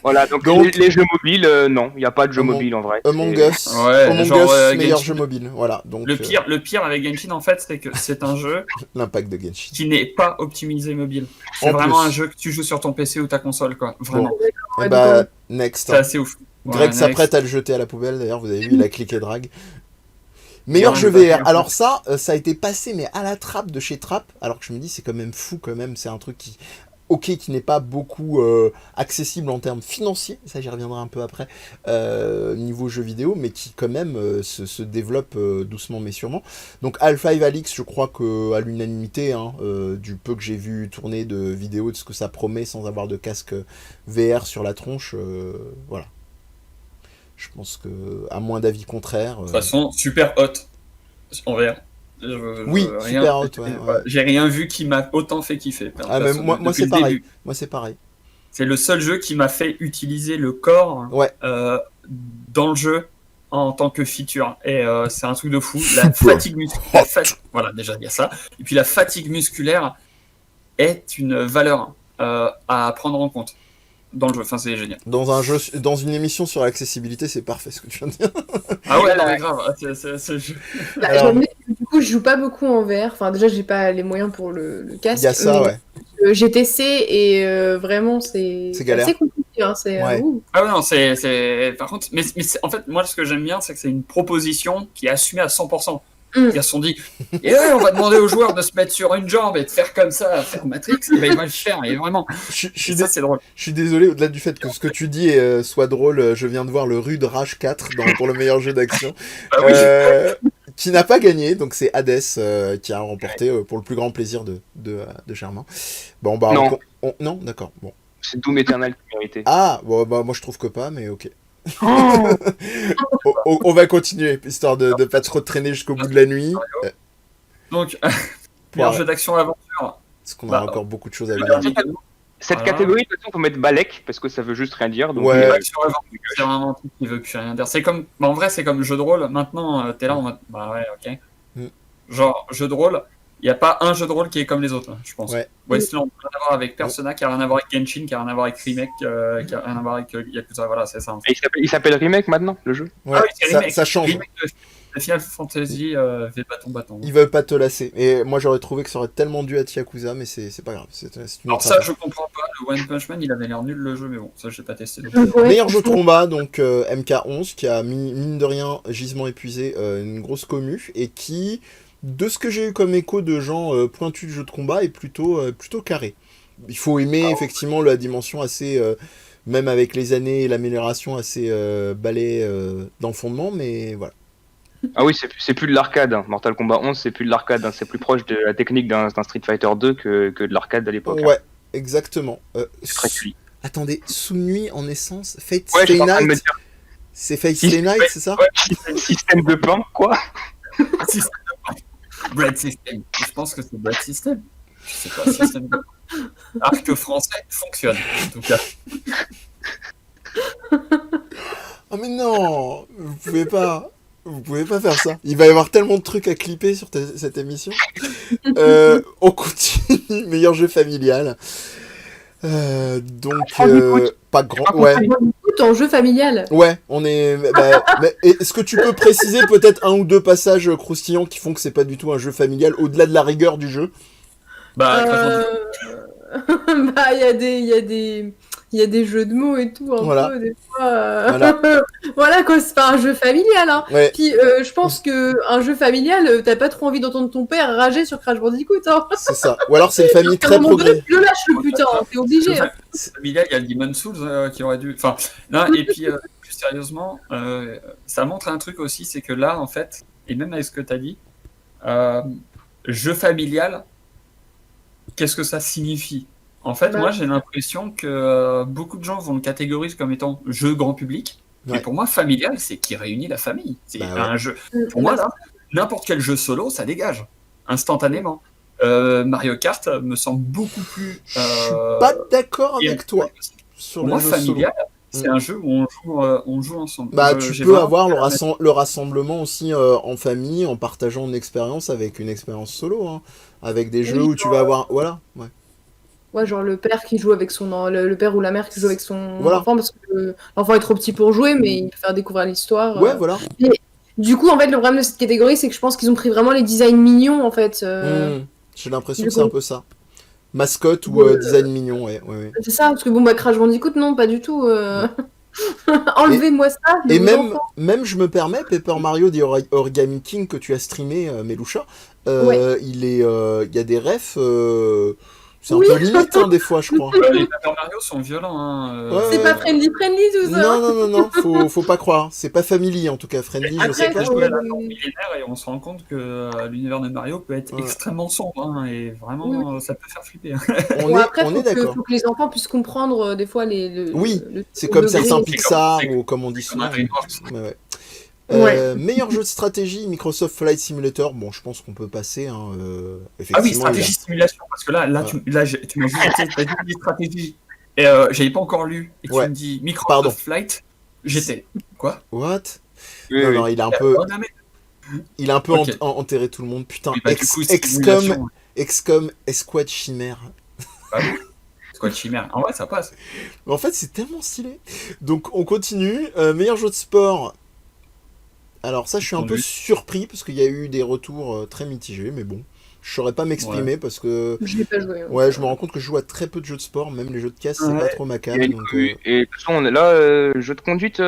Voilà, donc, Donc- les jeux mobiles, non, il n'y a pas de jeu Among- mobile en vrai. Among C'est- Us, Ouais, Among genre, Us, meilleur Genshin. jeu mobile. Voilà, donc Le pire avec Genshin, en fait, c'est que c'est un jeu l'impact de Genshin. qui n'est pas optimisé mobile. C'est En vraiment plus. un jeu que tu joues sur ton PC ou ta console, quoi. Vraiment. Et Ouais, bah, donc, next. C'est assez ouf. Greg Ouais, s'apprête à le jeter à la poubelle, d'ailleurs, vous avez vu, il a cliqué drag. Meilleur Ouais, jeu bah, VR. bien. Alors ça a été passé, mais à la trappe de chez Trapp, alors que je me dis, c'est quand même fou, quand même, c'est un truc qui... Ok, qui n'est pas beaucoup accessible en termes financiers, ça j'y reviendrai un peu après, niveau jeu vidéo, mais qui quand même se développe doucement mais sûrement. Donc Half-Life Alyx, je crois qu'à l'unanimité, hein, du peu que j'ai vu tourner de vidéos de ce que ça promet sans avoir de casque VR sur la tronche, voilà. Je pense que, à moins d'avis contraire... De toute façon, super hot en VR. Oui, super hot, ouais, ouais. J'ai rien vu qui m'a autant fait kiffer. Ah, mais moi Depuis c'est le pareil. début. Moi c'est pareil. C'est le seul jeu qui m'a fait utiliser le corps Ouais. dans le jeu en tant que feature. Et c'est un truc de fou. La Super fatigue musculaire. Voilà, déjà, il y a ça. Et puis la fatigue musculaire est une valeur à prendre en compte dans le jeu. Enfin, c'est génial. Dans une émission sur l'accessibilité, c'est parfait ce que tu viens de dire. Ah ouais, non, mais grave. C'est jeu. Bah, Alors- j'avoue que, du coup, je joue pas beaucoup en VR. Enfin, déjà, j'ai pas les moyens pour le casque. Il y a ça, mais, ouais. j'ai testé et vraiment, c'est galère. assez compliqué. Hein, c'est, Ouais. ouh. Ah ouais, non, par contre, mais en fait, moi, ce que j'aime bien, c'est que c'est une proposition qui est assumée à 100%. Mm. Ils se sont dit, et ouais, on va demander aux joueurs de se mettre sur une jambe et de faire comme ça, faire Matrix, et ben ils vont le faire, et vraiment. Je Et ça, c'est drôle. suis désolé, au-delà du fait que ce que tu dis soit drôle, je viens de voir le Rude Rage 4 pour le meilleur jeu d'action, Ah oui, qui n'a pas gagné, donc c'est Hades qui a remporté pour le plus grand plaisir de Germain. Bon, bah, Non. non, d'accord, bon. C'est Doom Eternal qui méritait. Ah, bon, bah, moi je trouve que pas, mais ok. Oh On va continuer, histoire de pas trop traîner jusqu'au bout de la nuit, Donc, meilleur jeu d'action-aventure. parce qu'on a Bah, encore beaucoup de choses à Alors, dire. Cette Voilà. catégorie, de toute façon, faut mettre Balek, parce que ça veut juste rien dire. Donc Ouais. Action-aventure, c'est vraiment un truc qui veut plus rien dire. C'est comme, en vrai, c'est comme jeu de rôle. Maintenant, t'es là en mode, bah ouais, ok. Mm. Genre, jeu de rôle, il n'y a pas un jeu de rôle qui est comme les autres, je pense. Ouais. Wasteland, rien à voir avec Persona, qui a rien à voir avec Genshin, qui a rien à voir avec Remake, qui a rien à voir avec Yakuza, voilà, c'est ça. En fait. Et il s'appelle Remake maintenant, le jeu. Ouais, Ah oui, c'est remake. ça change. Remake de Final Fantasy V bâton. Ils veulent pas te lasser. Et moi j'aurais trouvé que ça aurait tellement dû être Yakuza, mais c'est pas grave. C'est une Alors autre ça, affaire. je comprends pas. Le One Punch Man, il avait l'air nul le jeu, mais bon, ça, j'ai pas testé. Donc. Ouais. Meilleur jeu de combat, donc MK11, qui a mine de rien, gisement épuisé, une grosse commu, et qui, de ce que j'ai eu comme écho de gens pointus de jeu de combat, est plutôt carré. Il faut aimer effectivement la dimension assez, même avec les années et l'amélioration assez balai dans le fondement, mais voilà. Ah oui, c'est plus de l'arcade. Hein. Mortal Kombat 11, c'est plus de l'arcade. Hein. C'est plus proche de la technique d'un Street Fighter 2 que de l'arcade à l'époque. Hein. Ouais, exactement. C'est très cuit. Attendez, Sous Nuit en essence, Fate Ouais, Stay j'étais en train de me Night, dire. c'est Fate Stay Night, c'est ça? Ouais, système de pain, quoi. Bread System. Je pense que c'est Bread System. Je sais pas, système de... Arc français fonctionne, en tout cas. Oh mais non, vous pouvez pas faire ça. Il va y avoir tellement de trucs à clipper sur cette émission. On continue, meilleur jeu familial. Donc pas grand, ouais, Écoute, en jeu familial. ouais, on est. Mais est-ce que tu peux préciser peut-être un ou deux passages croustillants qui font que c'est pas du tout un jeu familial au-delà de la rigueur du jeu? Bah, Bah, il y a des jeux de mots et tout, un Voilà. peu, des fois. Voilà. Voilà, quoi, c'est pas un jeu familial, hein. Ouais. Puis, je pense que un jeu familial, t'as pas trop envie d'entendre ton père rager sur Crash Bandicoot, hein. C'est ça. Ou alors c'est une famille À un très moment donné, progressive. tu le lâches, le putain, hein, t'es obligé. Hein. familial, il y a le Demon Souls qui aurait dû. Enfin, non, et puis, plus sérieusement, ça montre un truc aussi, c'est que là, en fait, et même avec ce que tu as dit, jeu familial, qu'est-ce que ça signifie? En fait, Bah. moi, j'ai l'impression que beaucoup de gens vont le catégoriser comme étant jeu grand public. Ouais. Mais pour moi, familial, c'est qui réunit la famille. C'est Bah ouais. un jeu. Pour moi, là, n'importe quel jeu solo, ça dégage instantanément. Mario Kart me semble beaucoup plus. Je suis pas d'accord avec toi sur Pour le moi, jeu solo. familial, C'est un jeu où on joue ensemble. Bah, Je- tu j'ai peux vraiment avoir fait la- le rassemblement aussi en famille, en partageant une expérience avec une expérience solo, hein, avec des jeux Oui, où tu vas avoir... Voilà, ouais. Ouais, genre le père qui joue avec le père ou la mère qui joue avec son Voilà. enfant parce que l'enfant est trop petit pour jouer, mais il peut faire découvrir l'histoire. Ouais, voilà. Du coup, en fait, le problème de cette catégorie, c'est que je pense qu'ils ont pris vraiment les designs mignons, en fait. J'ai l'impression du que c'est un coup- peu ça. Mascotte ou design mignon, ouais, ouais, ouais. C'est ça, parce que bon, bah, Crash Bandicoot, non, pas du tout. Enlevez-moi ça, je Et veux même, enfants. même, je me permets, Paper Mario The Origami King que tu as streamé, Meloucha, il y a des refs, c'est un Oui. peu limite, hein, des fois, je crois. Les Paper Mario sont violents. Hein, Ouais, C'est pas friendly tout ça. Non, non, non, non, faut pas croire. C'est pas family, en tout cas. Friendly, je sais Après, pas. J'ai joué à la forme millénaire et on se rend compte que l'univers de Mario peut être Ouais. extrêmement sombre hein, et vraiment ça peut faire flipper. Hein. On Bon, est, après, on est d'accord. faut que les enfants puissent comprendre des fois Oui, le c'est comme degré. certains Pixar c'est ou comme on dit comme un souvent. DreamWorks. Ouais, ouais. Ouais. Meilleur jeu de stratégie, Microsoft Flight Simulator. Bon, je pense qu'on peut passer. Hein, Ah effectivement, oui, stratégie simulation, parce que là tu m'as juste dit stratégie. Et j'avais pas encore lu. Et tu Ouais. me dis Microsoft Pardon. Flight, j'étais. Quoi What? Oui, Non, oui. non, il a un peu Ok. enterré tout le monde. Putain, Oui, bah, du coup, c'est simulation. XCOM Escouade Chimère. Bah oui. C'est quoi de chimère? En vrai, ça passe. En fait, c'est tellement stylé. Donc, on continue. Meilleur jeu de sport. Alors, ça, je suis un peu Entendu. surpris parce qu'il y a eu des retours très mitigés, mais bon. Je saurais pas m'exprimer parce que. Je l'ai pas joué. Ouais, je me rends compte que je joue à très peu de jeux de sport, même les jeux de caisse, c'est Ouais. pas trop ma cam. Il y a une- Donc, Et de toute façon, on est là, jeu de conduite,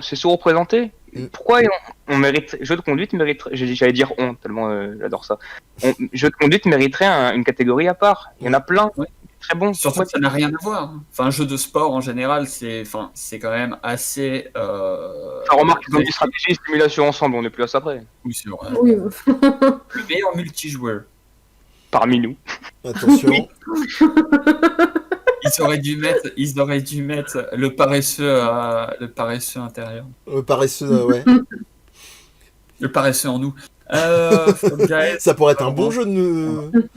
c'est sous-représenté. Mm. Pourquoi on mérite, jeu de conduite mériterait, j'allais dire on, tellement j'adore ça. Jeu de conduite mériterait une catégorie à part. Il y en a plein, Ouais. très bon. Surtout que ça n'a rien à voir. Enfin, un jeu de sport en général, c'est quand même assez. Ça remarque qu'ils ont mis stratégie et simulation ensemble, on est plus à ça près. Oui, c'est vrai. Oui. Le meilleur multijoueur. Parmi nous. attention. Ils auraient dû mettre le paresseux intérieur. Paresseux, ouais. Le paresseux en nous. Fall Guys, Ça pourrait être un bon vraiment. jeu de.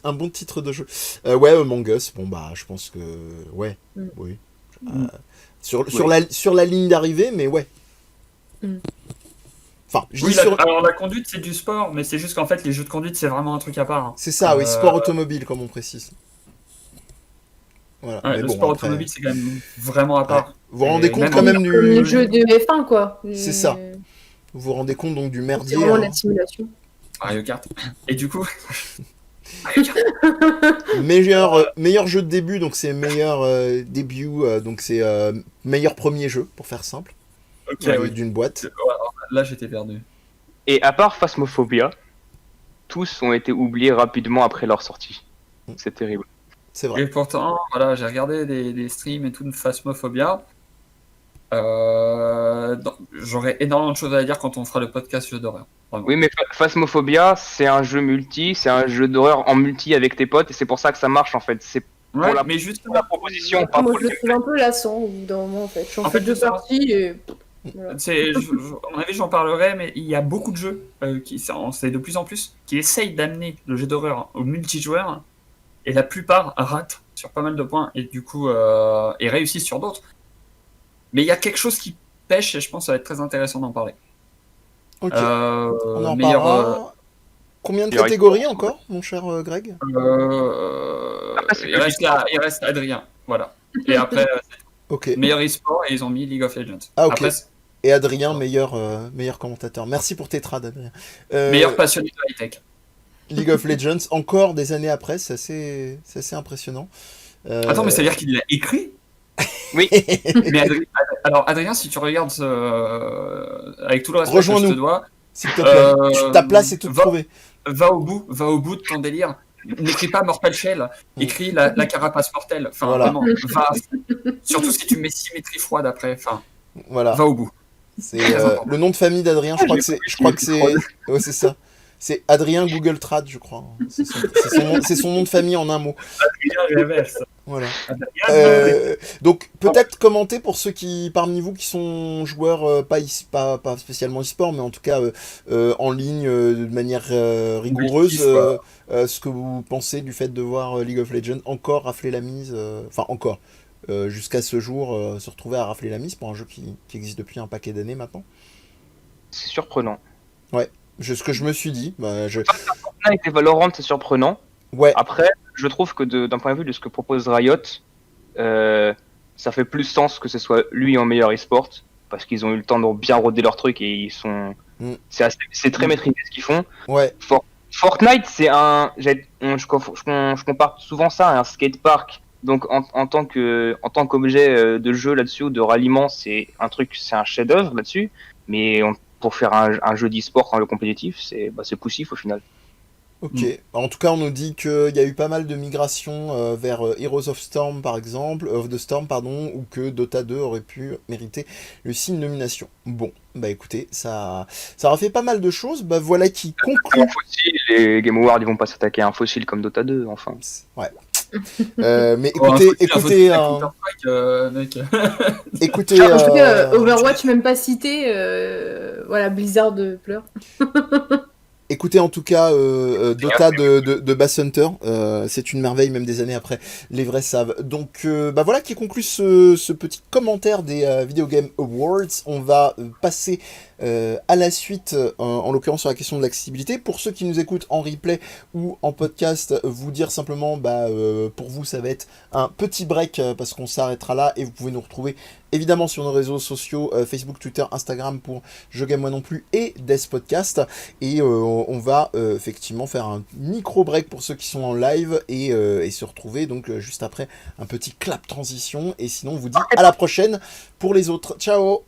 Un bon titre de jeu. Ouais, Among Us, bon bah, je pense que. Ouais, Mm. oui. Mm. Sur la ligne d'arrivée, mais ouais. Mm. Enfin, je Oui, dis sur. alors la conduite c'est du sport, mais c'est juste qu'en fait les jeux de conduite c'est vraiment un truc à part. Hein. C'est ça, oui, sport automobile, comme on précise. Voilà. Ouais, mais le bon, sport après, automobile c'est quand même vraiment à part. vous vous rendez Et compte même quand même Comme les du. jeux de F1, quoi. C'est ça. Vous vous rendez compte donc du C'est merdier. vraiment de hein. la simulation. Mario Kart. Et du coup, Meilleur jeu de début, donc c'est meilleur début, donc c'est meilleur premier jeu, pour faire simple, ok, oui. d'une boîte. Ouais, alors là j'étais perdu. Et à part Phasmophobia, tous ont été oubliés rapidement après leur sortie. C'est terrible. C'est vrai. Et pourtant, voilà, j'ai regardé des streams et tout de Phasmophobia. J'aurais énormément de choses à dire quand on fera le podcast jeu d'horreur. Vraiment. Oui, mais Phasmophobia, c'est un jeu multi, c'est un jeu d'horreur en multi avec tes potes, et c'est pour ça que ça marche en fait. C'est Ouais, la- mais juste la proposition, pas Moi, pour je le le trouve un peu lassant au bout d'un moment, en fait. J'en En fais fait, deux c'est ça. parties et. Voilà. à mon avis, j'en parlerai, mais il y a beaucoup de jeux c'est de plus en plus qui essayent d'amener le jeu d'horreur au multijoueur, et la plupart ratent sur pas mal de points et du coup et réussissent sur d'autres. Mais il y a quelque chose qui pêche et je pense que ça va être très intéressant d'en parler. Ok, on en Meilleur, parlera. Combien de meilleur catégories équipe. encore, mon cher Greg? Après, c'est il reste Adrien, voilà. Et après Ok. meilleur e-sport et ils ont mis League of Legends. Ah, ok. Après, Et Adrien, meilleur commentateur. Merci pour tes trades, Adrien. meilleur passionné de high-tech. League of Legends, encore des années après, c'est assez impressionnant. Attends, mais ça veut dire qu'il l'a écrit? Oui. Mais alors Adrien, si tu regardes avec tout le respect que je Rejoins-nous. te dois, S'il te plaît, ta place est toute va- trouvée. va au bout de ton délire. N'écris pas Mortal Shell, écris la carapace mortelle. Enfin, Voilà. vraiment, surtout si tu mets symétrie froide après. Enfin, Voilà. va au bout. C'est le nom de famille d'Adrien, je crois que c'est. Ouais, c'est ça. C'est Adrien Google Trad, je crois. C'est son nom de famille en un mot. Voilà. Donc peut-être commenter pour ceux qui parmi vous qui sont joueurs pas spécialement e-sport, mais en tout cas en ligne de manière rigoureuse, ce que vous pensez du fait de voir League of Legends encore rafler la mise, enfin encore jusqu'à ce jour se retrouver à rafler la mise pour un jeu qui existe depuis un paquet d'années maintenant. C'est surprenant. Ce que je me suis dit, Fortnite et Valorant, c'est surprenant. ouais, Après, je trouve que d'un point de vue de ce que propose Riot, ça fait plus sens que ce soit lui en meilleur e-sport, parce qu'ils ont eu le temps de bien roder leur truc et ils sont. C'est très maîtrisé ce qu'ils font. ouais, Fortnite, c'est je compare souvent ça à un skatepark. Donc en tant qu'objet de jeu là-dessus ou de ralliement, c'est un chef-d'œuvre là-dessus. Mais pour faire un jeu d'e-sport en le compétitif, c'est poussif au final. ok. En tout cas, on nous dit qu'il y a eu pas mal de migrations vers Heroes of Storm, par exemple, of the Storm, pardon, ou que Dota 2 aurait pu mériter une nomination. Bon, bah écoutez, ça aura fait pas mal de choses. Bah voilà qui conclut. Un fossile, les Game Awards, ils vont pas s'attaquer à un fossile comme Dota 2, enfin. Ouais. Mais écoutez, mec. écoutez. En tout cas, Overwatch même pas cité, voilà, Blizzard pleure. Écoutez en tout cas Dota de Bass Hunter, c'est une merveille même des années après, les vrais savent. Donc bah voilà qui conclut ce petit commentaire des Video Game Awards. On va passer à la suite, en l'occurrence sur la question de l'accessibilité. Pour ceux qui nous écoutent en replay ou en podcast, vous dire simplement, pour vous ça va être un petit break parce qu'on s'arrêtera là et vous pouvez nous retrouver évidemment sur nos réseaux sociaux, Facebook, Twitter, Instagram pour Je Game Moi Non Plus et Death Podcast. Et on va effectivement faire un micro break pour ceux qui sont en live et se retrouver donc juste après un petit clap transition. Et sinon on vous dit à la prochaine pour les autres. Ciao!